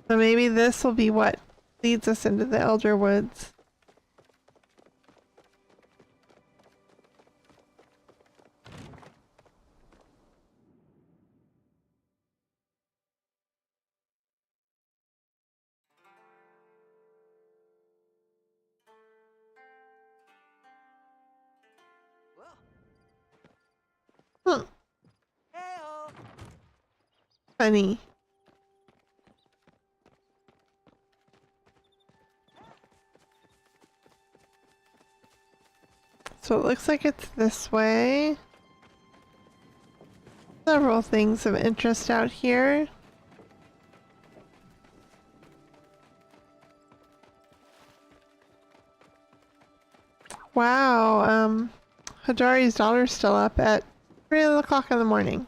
So maybe this will be what leads us into the Elderwoods. Huh. Hey-o. Funny. So it looks like it's this way. Several things of interest out here. Wow, Hadari's daughter's still up at 3 o'clock in the morning.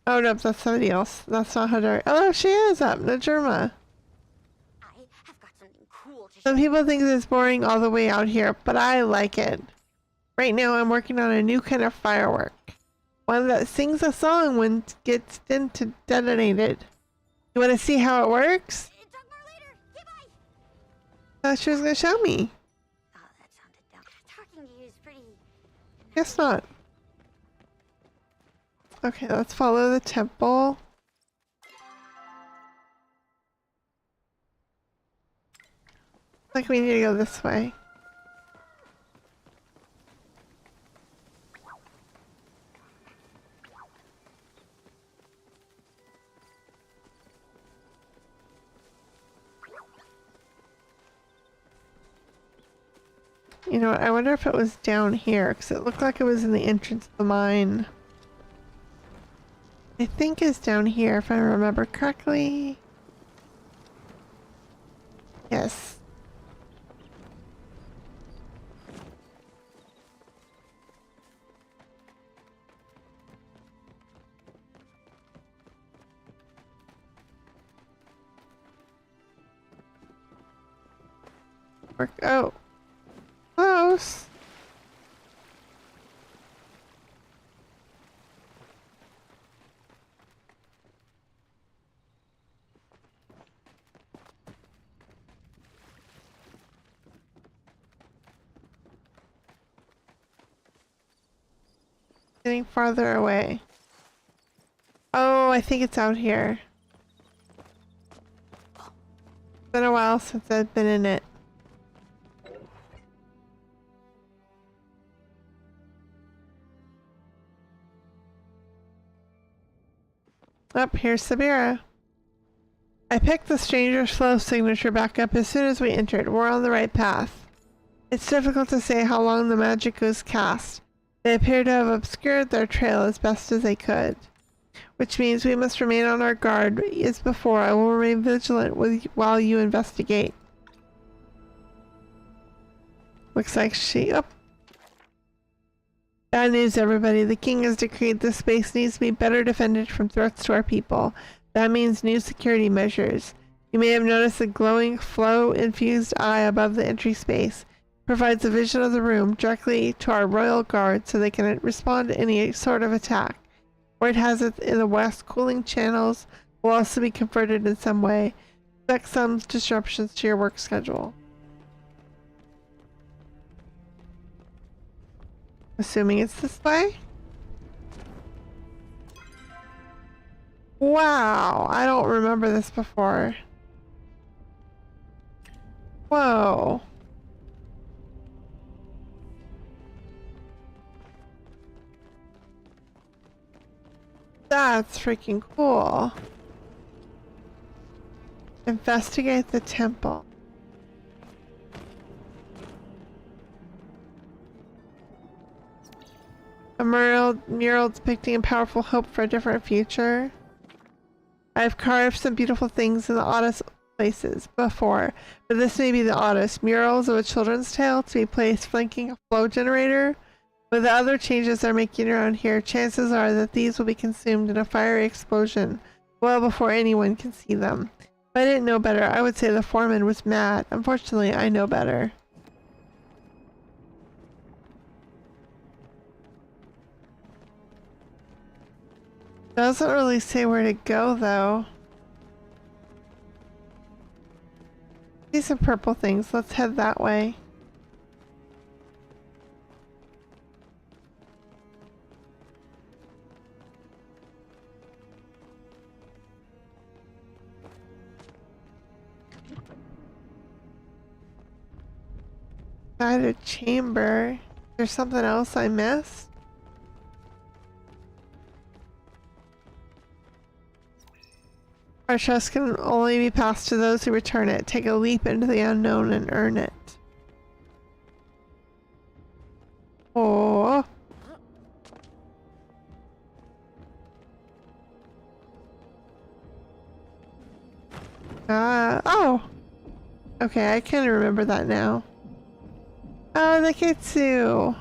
Oh no, that's somebody else. That's not Hadari. Oh, she is up, Najurma. I have got something cool to Some people think it's boring all the way out here, but I like it. Right now I'm working on a new kind of firework. One that sings a song when it gets detonated. You want to see how it works? talk more later. Okay, bye. Thought she was going to show me. Oh, that sounded dumb. Talking to you is pretty. Guess not. Okay, let's follow the temple. Like we need to go this way. You know what, I wonder if it was down here, because it looked like it was in the entrance of the mine. I think it's down here, if I remember correctly. Yes. We're, oh. Close. Getting farther away. Oh, I think it's out here. It's been a while since I've been in it. Up here's Sabira. I picked the stranger's flow signature back up as soon as we entered. We're on the right path. It's difficult to say how long the magic was cast. They appear to have obscured their trail as best as they could. Which means we must remain on our guard. As before, I will remain vigilant while you investigate. Looks like she... Oh. Bad news, everybody. The king has decreed this space needs to be better defended from threats to our people. That means new security measures. You may have noticed a glowing flow-infused eye above the entry space. It provides a vision of the room directly to our royal guard so they can respond to any sort of attack. Where it has it in the west, cooling channels will also be converted in some way. Expect some disruptions to your work schedule. Assuming it's this way? Wow, I don't remember this before. Whoa. That's freaking cool. Investigate the temple. A mural depicting a powerful hope for a different future. I've carved some beautiful things in the oddest places before, but this may be the oddest. Murals of a children's tale to be placed flanking a flow generator. With the other changes they're making around here, chances are that these will be consumed in a fiery explosion well before anyone can see them. If I didn't know better, I would say the foreman was mad. Unfortunately, I know better. Doesn't really say where to go, though. See some purple things. Let's head that way. A chamber. There's something else I missed? Our trust can only be passed to those who return it. Take a leap into the unknown and earn it. Oh. Oh. Okay, I can remember that now. Oh, the Kitsu.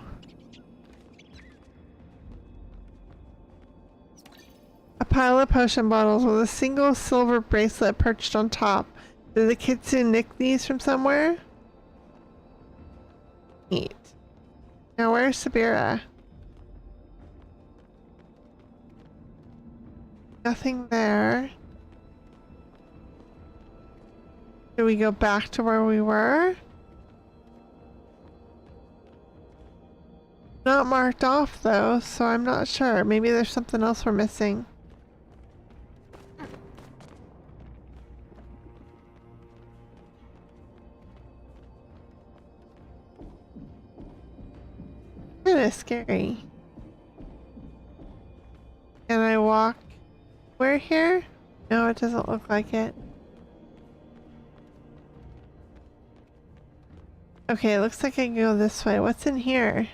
A pile of potion bottles with a single silver bracelet perched on top. Did the Kitsu nick these from somewhere? Neat. Now where's Sabira? Nothing there. Do we go back to where we were? Not marked off though, so I'm not sure. Maybe there's something else we're missing. Kinda scary. Can I walk? Where here? No, it doesn't look like it. Okay, it looks like I can go this way. What's in here?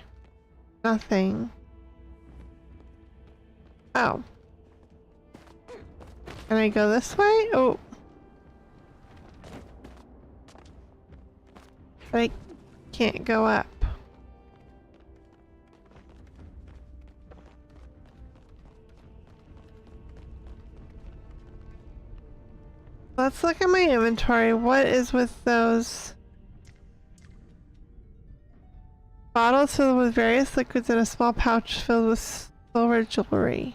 Nothing. Oh. Can I go this way? Oh. But I can't go up. Let's look at my inventory. What is with those? Bottles filled with various liquids and a small pouch filled with silver jewelry.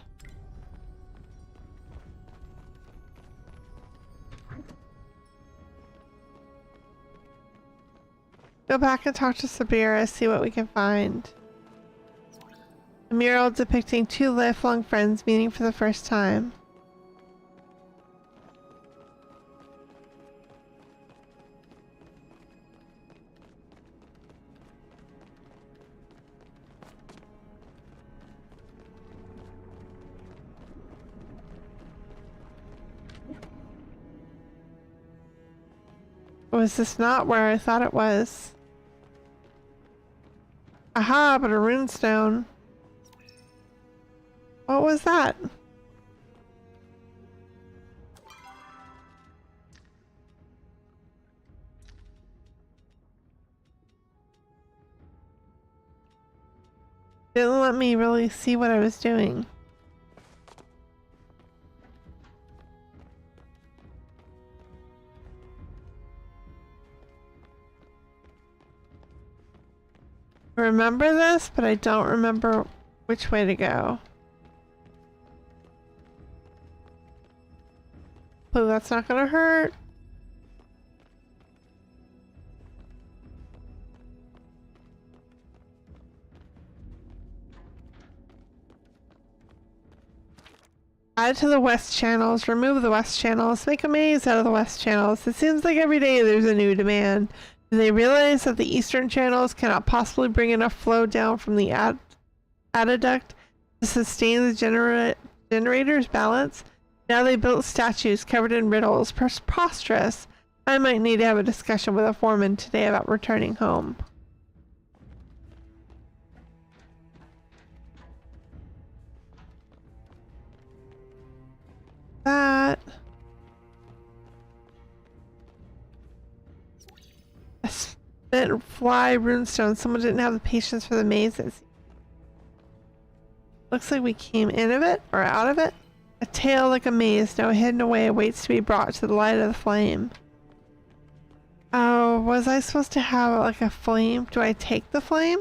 Go back and talk to Sabira, see what we can find. A mural depicting two lifelong friends meeting for the first time. Was this not where I thought it was? Aha, but a runestone. What was that? Didn't let me really see what I was doing. I remember this, but I don't remember which way to go. Oh, that's not gonna hurt. Add to the west channels, remove the west channels, make a maze out of the west channels. It seems like every day there's a new demand. Do they realize that the eastern channels cannot possibly bring enough flow down from the aqueduct to sustain the generator's balance? Now they built statues covered in riddles. Preposterous. I might need to have a discussion with a foreman today about returning home. That. A spent fly runestone. Someone didn't have the patience for the mazes. Looks like we came in of it or out of it. A tail like a maze, now hidden away, awaits to be brought to the light of the flame. Oh, was I supposed to have like a flame? Do I take the flame?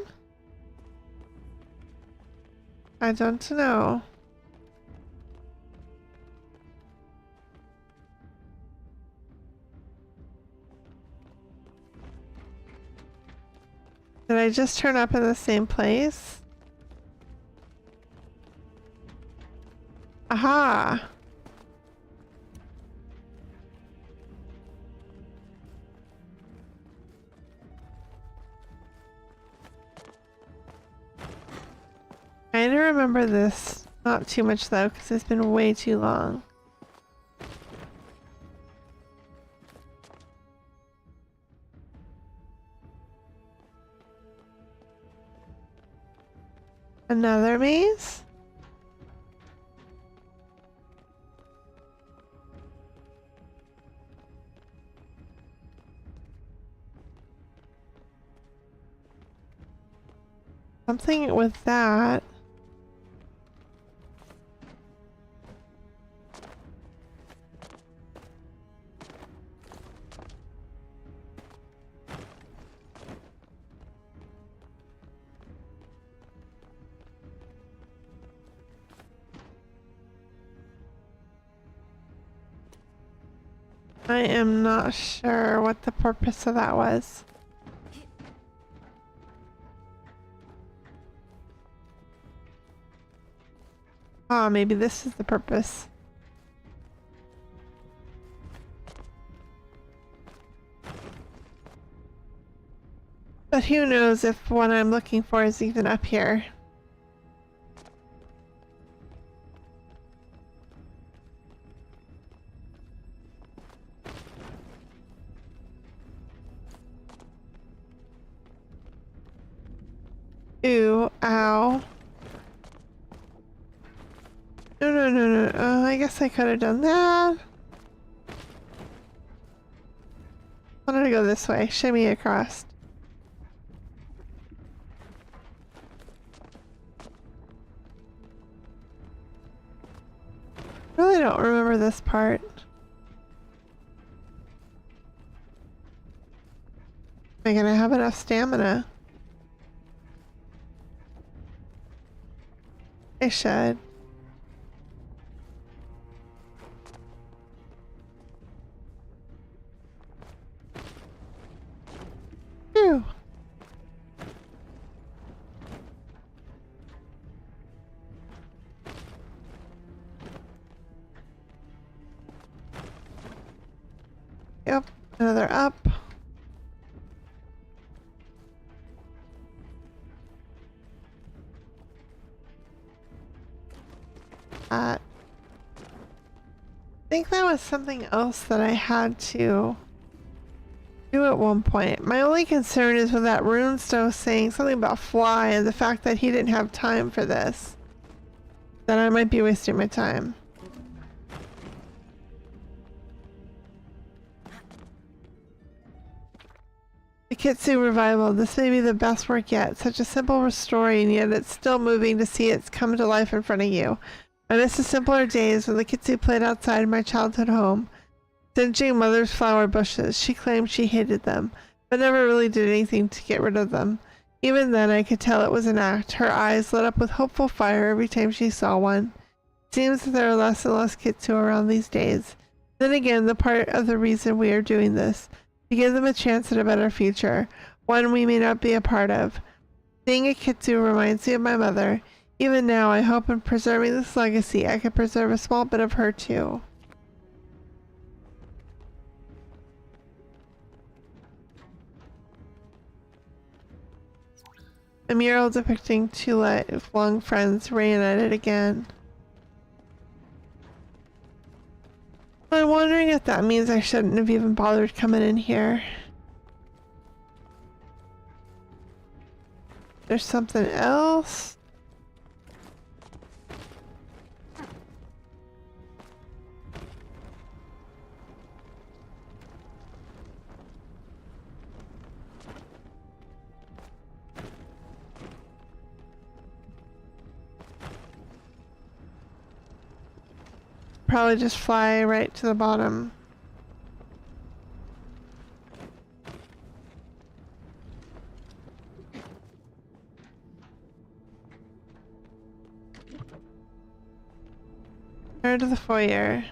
I don't know. Did I just turn up in the same place? Aha! I kind of remember this. Not too much though, because it's been way too long. Another maze? Something with that. I am not sure what the purpose of that was. Ah, maybe this is the purpose. But who knows if what I'm looking for is even up here. Ooh, ow. No. I guess I could have done that. I wanted to go this way. Shimmy across. Really don't remember this part. Am I gonna have enough stamina? I should. Phew. Yep, another up. I think that was something else that I had to do at one point. My only concern is with that runestone saying something about fly and the fact that he didn't have time for this. That I might be wasting my time. The Kitsu revival. This may be the best work yet. Such a simple story, and yet it's still moving to see it come to life in front of you. I miss the simpler days when the Kitsu played outside my childhood home, singeing mother's flower bushes. She claimed she hated them, but never really did anything to get rid of them. Even then, I could tell it was an act. Her eyes lit up with hopeful fire every time she saw one. It seems that there are less and less Kitsu around these days. Then again, the part of the reason we are doing this, to give them a chance at a better future, one we may not be a part of. Seeing a Kitsu reminds me of my mother. Even now, I hope in preserving this legacy, I can preserve a small bit of her too. A mural depicting two lifelong friends reunited again. I'm wondering if that means I shouldn't have even bothered coming in here. There's something else? Probably just fly right to the bottom. Turn to the foyer.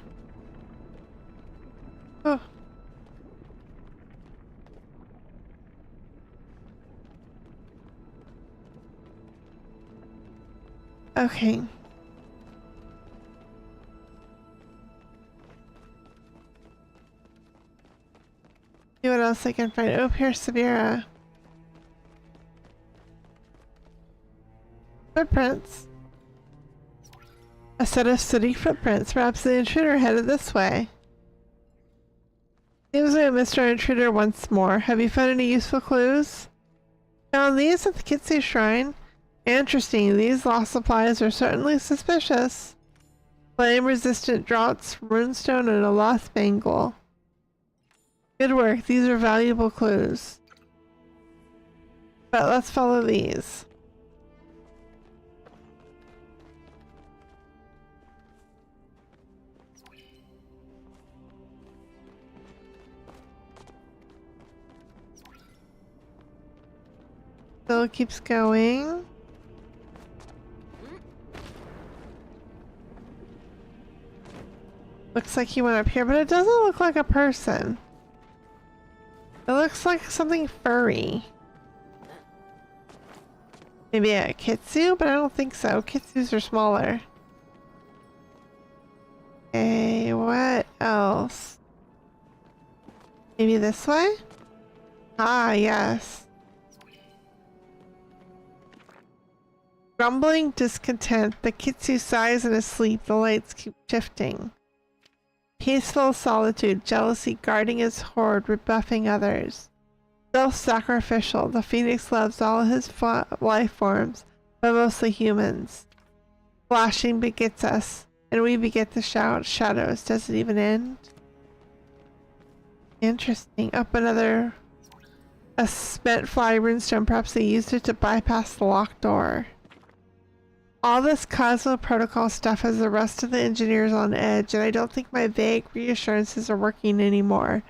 Oh. Okay. See what else I can find. Oh, Persevera. Footprints. A set of sooty footprints. Perhaps the intruder headed this way. Seems like Mr. Intruder once more. Have you found any useful clues? Found these at the Kitsu Shrine. Interesting. These lost supplies are certainly suspicious. Flame-resistant draughts, runestone, and a lost bangle. Good work. These are valuable clues. But let's follow these. Still keeps going. Looks like he went up here, but it doesn't look like a person. It looks like something furry. Maybe a Kitsu, but I don't think so. Kitsus are smaller. Okay, what else? Maybe this way? Ah, yes. Grumbling discontent, the Kitsu sighs in his sleep, the lights keep shifting. Peaceful solitude, jealousy guarding his hoard, rebuffing others. Self-sacrificial, the phoenix loves all his life forms, but mostly humans. Flashing begets us, and we beget the shadows. Does it even end? Interesting. Up another... a spent fly runestone. Perhaps they used it to bypass the locked door. All this Cosmo Protocol stuff has the rest of the engineers on edge, and I don't think my vague reassurances are working anymore.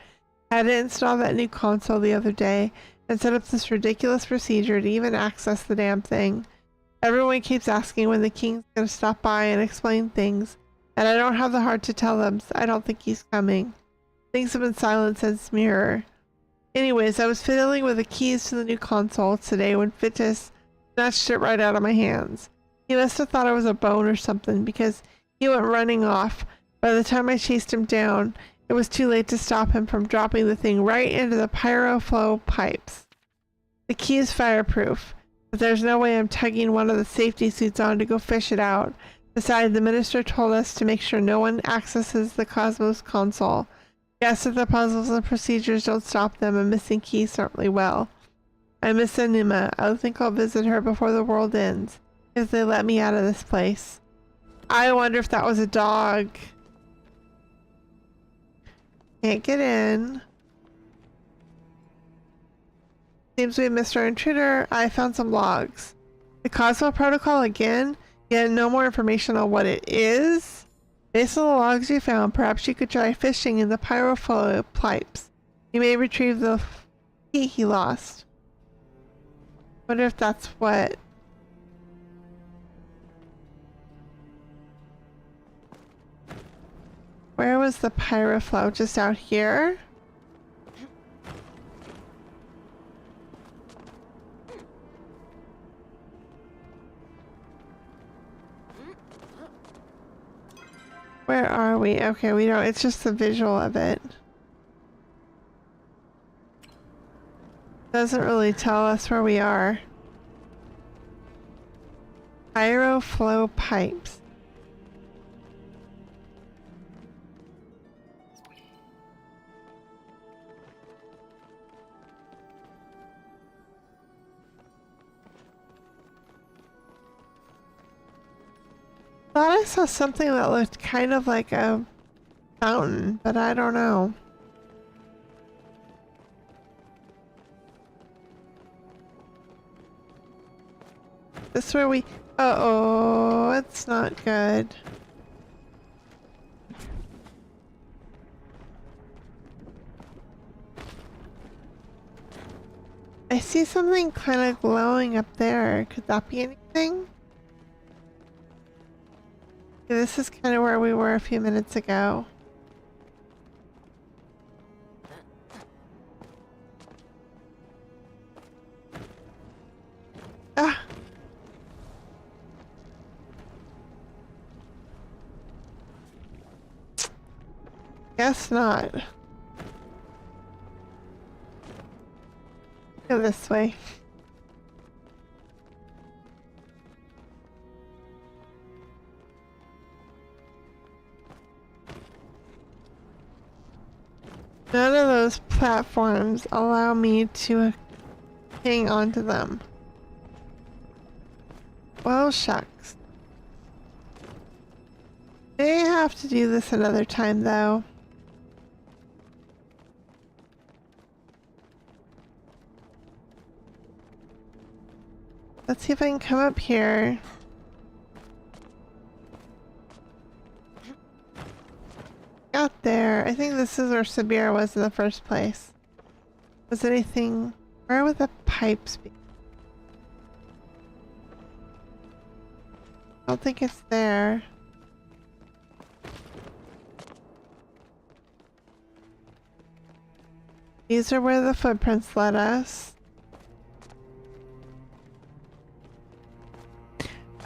I had to install that new console the other day and set up this ridiculous procedure to even access the damn thing. Everyone keeps asking when the king's gonna stop by and explain things, and I don't have the heart to tell them, so I don't think he's coming. Things have been silent since Mirror. Anyways, I was fiddling with the keys to the new console today when Fittus snatched it right out of my hands. He must have thought I was a bone or something because he went running off. By the time I chased him down, it was too late to stop him from dropping the thing right into the pyroflow pipes. The key is fireproof, but there's no way I'm tugging one of the safety suits on to go fish it out. Besides, the minister told us to make sure no one accesses the Cosmos console. Guess that the puzzles and procedures don't stop them, and missing keys certainly will. I miss Anima. I think I'll visit her before the world ends, if they let me out of this place. I wonder if that was a dog. Can't get in. Seems we missed our intruder. I found some logs. The Cosmo Protocol again? Yet no more information on what it is? Based on the logs you found, perhaps you could try fishing in the pyroflow pipes. You may retrieve the key he lost. Wonder if that's what... Where was the pyroflow? Just out here? Where are we? Okay, we don't. It's just the visual of it. Doesn't really tell us where we are. Pyroflow pipes. Thought I saw something that looked kind of like a fountain, but I don't know. This where we... Uh-oh, it's not good. I see something kind of glowing up there. Could that be anything? This is kind of where we were a few minutes ago. Ah! Guess not. Go this way. None of those platforms allow me to hang on to them. Well, shucks. May have to do this another time, though. Let's see if I can come up here. Got there. I think this is where Sabir was in the first place. Was anything... Where would the pipes be? I don't think it's there. These are where the footprints led us.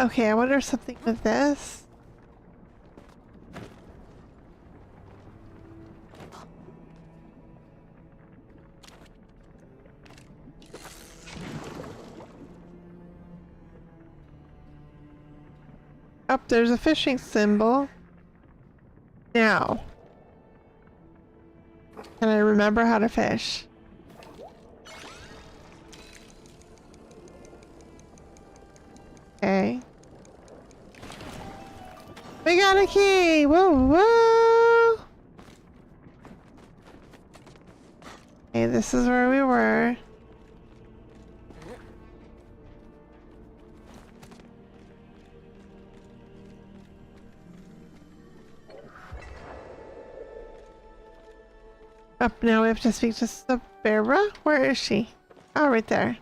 Okay, I wonder if something with this. Up there's a fishing symbol. Now, can I remember how to fish? Okay. We got a key! Whoa, whoa! Okay, this is where we were. Up now we have to speak to Sabira? Where is she? Oh, right there.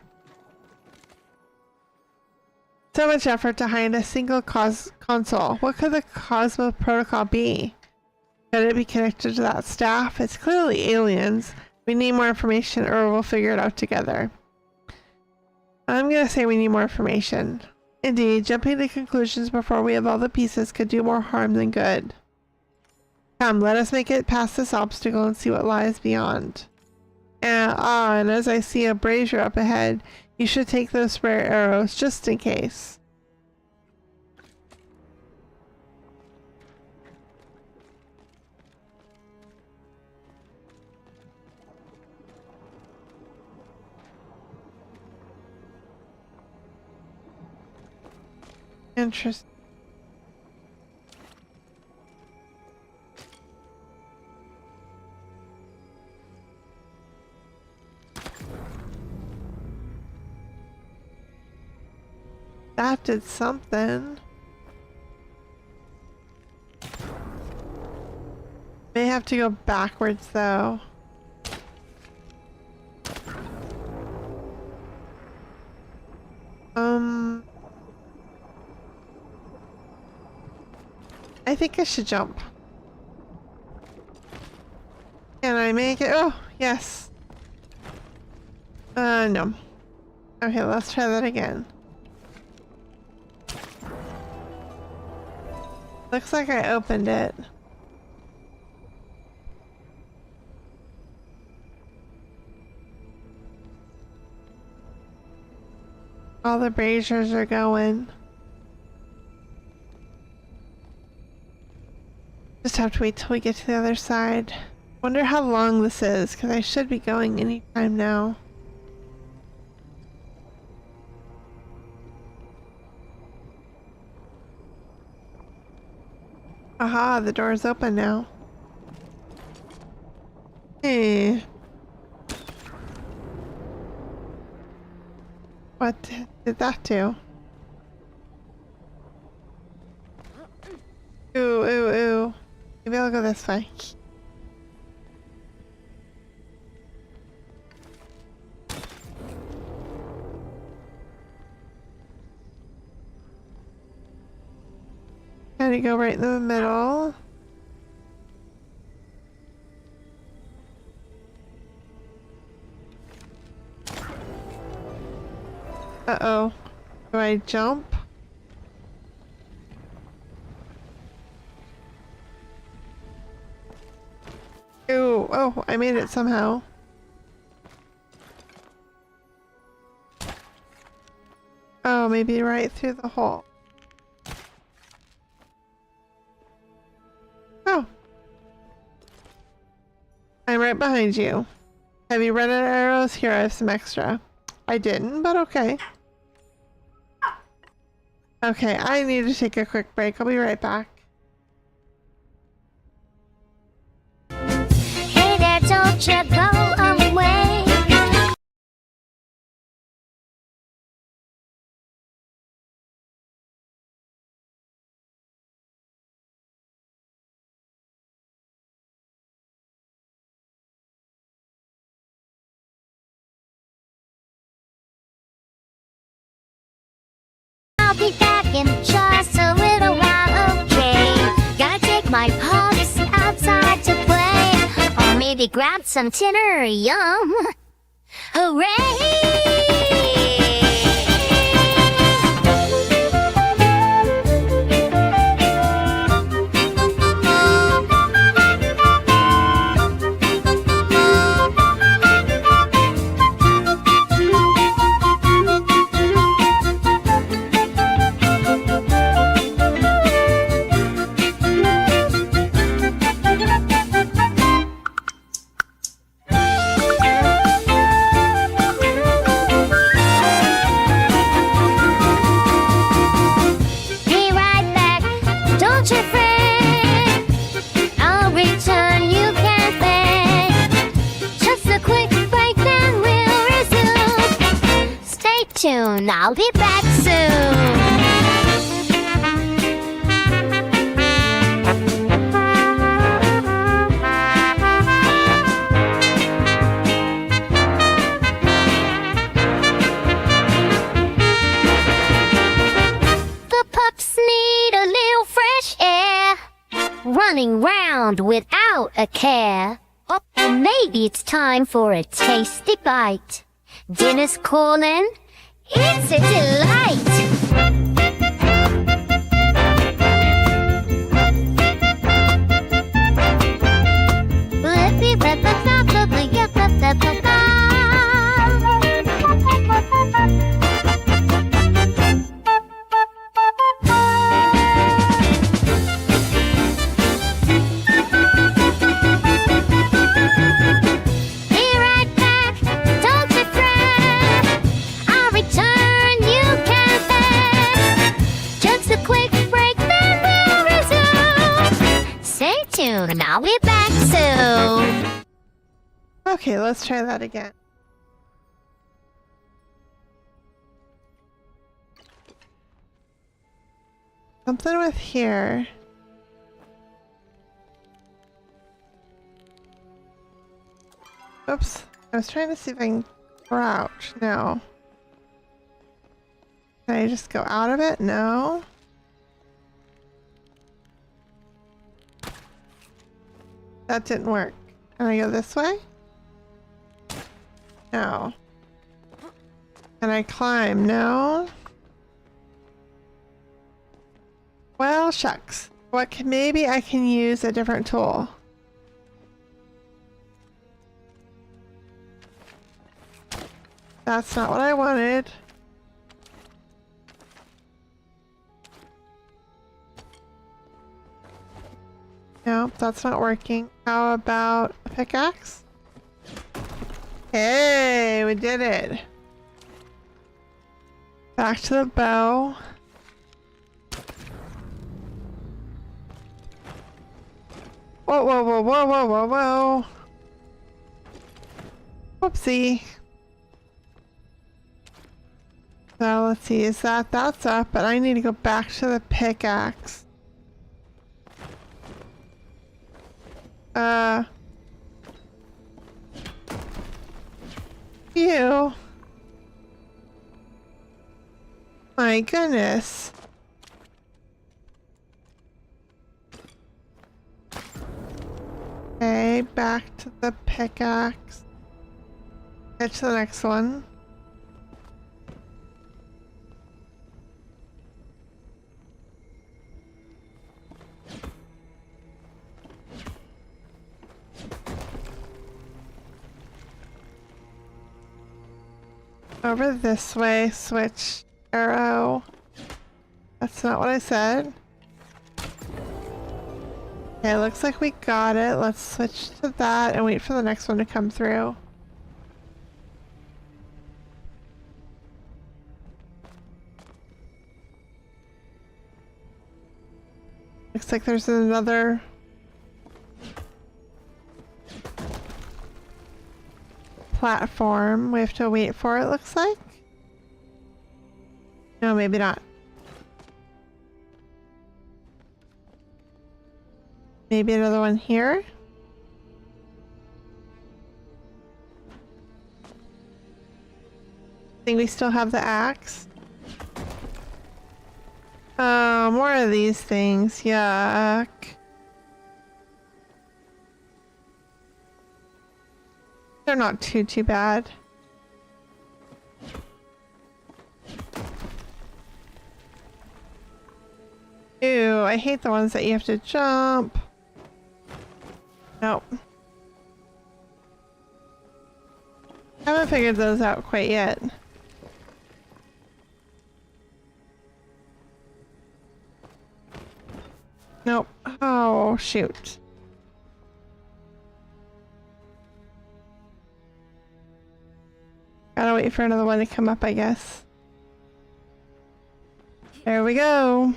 So much effort to hide a single console. What could the Cosmo Protocol be? Could it be connected to that staff? It's clearly aliens. We need more information or we'll figure it out together. I'm gonna say we need more information. Indeed, jumping to conclusions before we have all the pieces could do more harm than good. Come, let us make it past this obstacle and see what lies beyond. And as I see a brazier up ahead, you should take those spare arrows just in case. Interesting. That did something. May have to go backwards though. I think I should jump. Can I make it? Oh, yes. No. Okay, let's try that again. Looks like I opened it. All the braziers are going. Just have to wait till we get to the other side. Wonder how long this is, because I should be going anytime now. Aha, the door is open now. Hey. What did that do? Ooh, ooh, ooh. Maybe I'll go this way. Gotta go right in the middle. Uh-oh. Do I jump? Ooh, oh, I made it somehow. Oh, maybe right through the hole. Oh. I'm right behind you. Have you run out of arrows? Here, I have some extra. I didn't, but okay. Okay, I need to take a quick break. I'll be right back. Hey there, don't you go away. I'll be back in just a little while, okay? Gotta take my pups outside to play, or maybe grab some dinner, yum! Hooray! Be right back, don't you fret. I'll return, you can't bet. Just a quick break, then we'll resume. Stay tuned, I'll be back soon. a care. Or maybe it's time for a tasty bite. Dinner's calling. It's a delight. And I'll be back soon. Okay, let's try that again. Something with here. Oops. I was trying to see if I can crouch. No. Can I just go out of it? No. That didn't work. Can I go this way? No. Can I climb? No. Well, shucks. What can, maybe I can use a different tool. That's not what I wanted. No, that's not working. How about a pickaxe? Hey, we did it. Back to the bow. Whoa, whoa, whoa, whoa, whoa, whoa, whoa. Whoopsie. So let's see, is that's up, but I need to go back to the pickaxe. Ew. My goodness. Okay, back to the pickaxe. Get to the next one. Over this way, switch arrow. That's not what I said. Okay, looks like we got it. Let's switch to that and wait for the next one to come through. Looks like there's another platform we have to wait for, it looks like. No, maybe not. Maybe another one here. I think we still have the axe. Oh, more of these things. Yuck. They're not too bad. Ew, I hate the ones that you have to jump. Nope. Haven't figured those out quite yet. Nope. Oh, shoot. Gotta wait for another one to come up, I guess. There we go.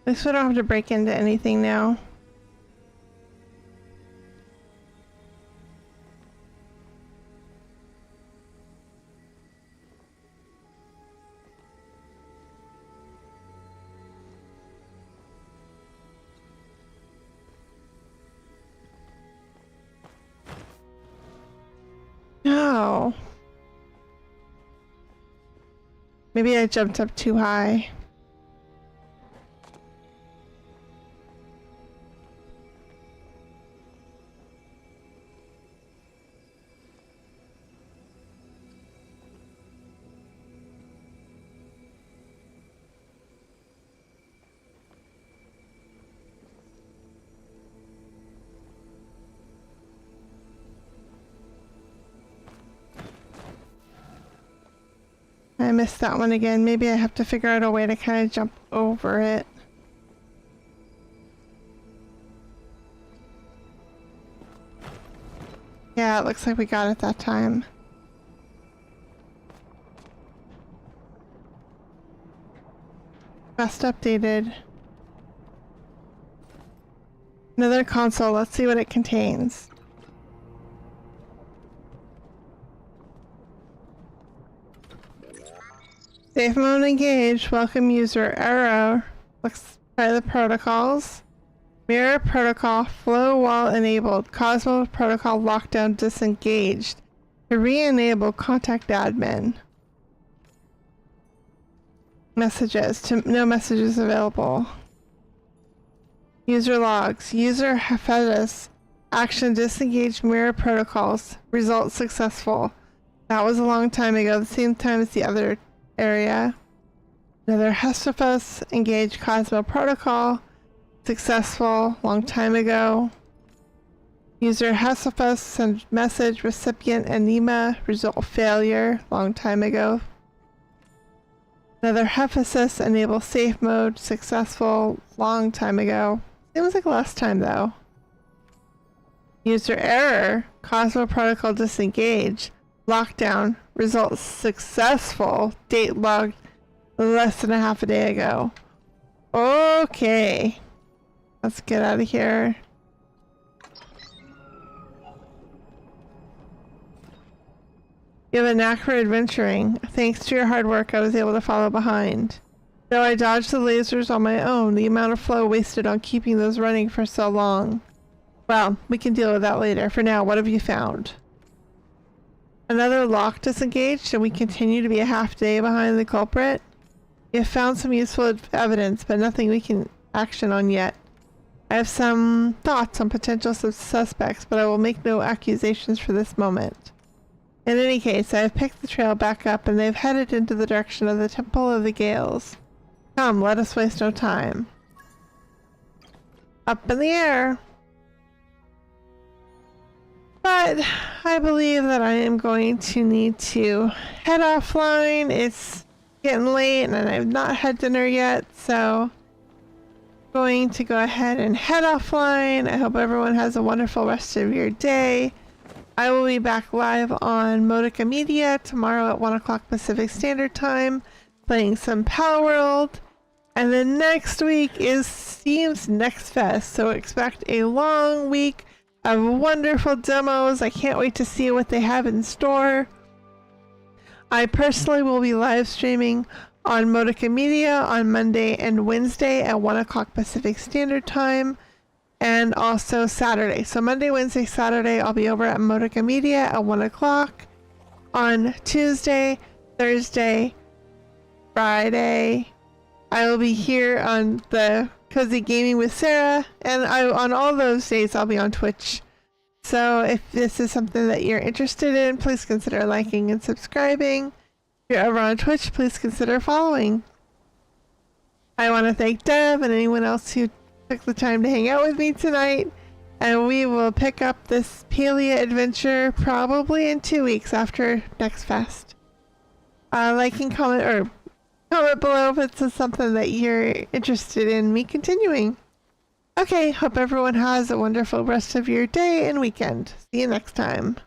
At least we don't have to break into anything now. No. Maybe I jumped up too high. I missed that one again. Maybe I have to figure out a way to kind of jump over it. Yeah, it looks like we got it that time. Best updated. Another console. Let's see what it contains. Safe mode engaged. Welcome user. Error. Let's try the protocols. Mirror protocol flow while enabled. Cosmo protocol lockdown disengaged. To re-enable, contact admin. Messages. No messages available. User logs. User Hephaestus. Action disengaged mirror protocols. Result successful. That was a long time ago. The same time as the other area. Another Hephaestus. Engaged Cosmo protocol. Successful. Long time ago. User Hephaestus. Send message. Recipient Anima. Result failure. Long time ago. Another Hephaestus. Enable safe mode. Successful. Long time ago. Seems like last time though. User error. Cosmo protocol disengaged. Lockdown. Results successful. Date logged less than a half a day ago. Okay. Let's get out of here. You have a knack for adventuring. Thanks to your hard work, I was able to follow behind. Though I dodged the lasers on my own, the amount of flow wasted on keeping those running for so long. Well, we can deal with that later. For now, what have you found? Another lock disengaged, and we continue to be a half day behind the culprit. We have found some useful evidence, but nothing we can action on yet. I have some thoughts on potential suspects, but I will make no accusations for this moment. In any case, I have picked the trail back up, and they've headed into the direction of the Temple of the Gales. Come, let us waste no time. Up in the air! But I believe that I am going to need to head offline. It's getting late and I've not had dinner yet, so I'm going to go ahead and head offline. I hope everyone has a wonderful rest of your day. I will be back live on Modica Media tomorrow at 1 o'clock Pacific Standard Time, playing some Power World. And then next week is Steam's Next Fest, so expect a long week of wonderful demos. I can't wait to see what they have in store. I personally will be live streaming on Modica Media on Monday and Wednesday at 1 o'clock Pacific Standard Time, and also Saturday. So Monday, Wednesday, Saturday, I'll be over at Modica Media at 1 o'clock. On Tuesday, Thursday, Friday, I will be here on the Cozy Gaming with Sarah, and on all those days I'll be on Twitch. So if this is something that you're interested in, please consider liking and subscribing. If you're over on Twitch, please consider following. I want to thank Dev and anyone else who took the time to hang out with me tonight, and we will pick up this Palia adventure probably in 2 weeks after Next Fest. Like and comment, or comment below if it's something that you're interested in me continuing. Okay, hope everyone has a wonderful rest of your day and weekend. See you next time.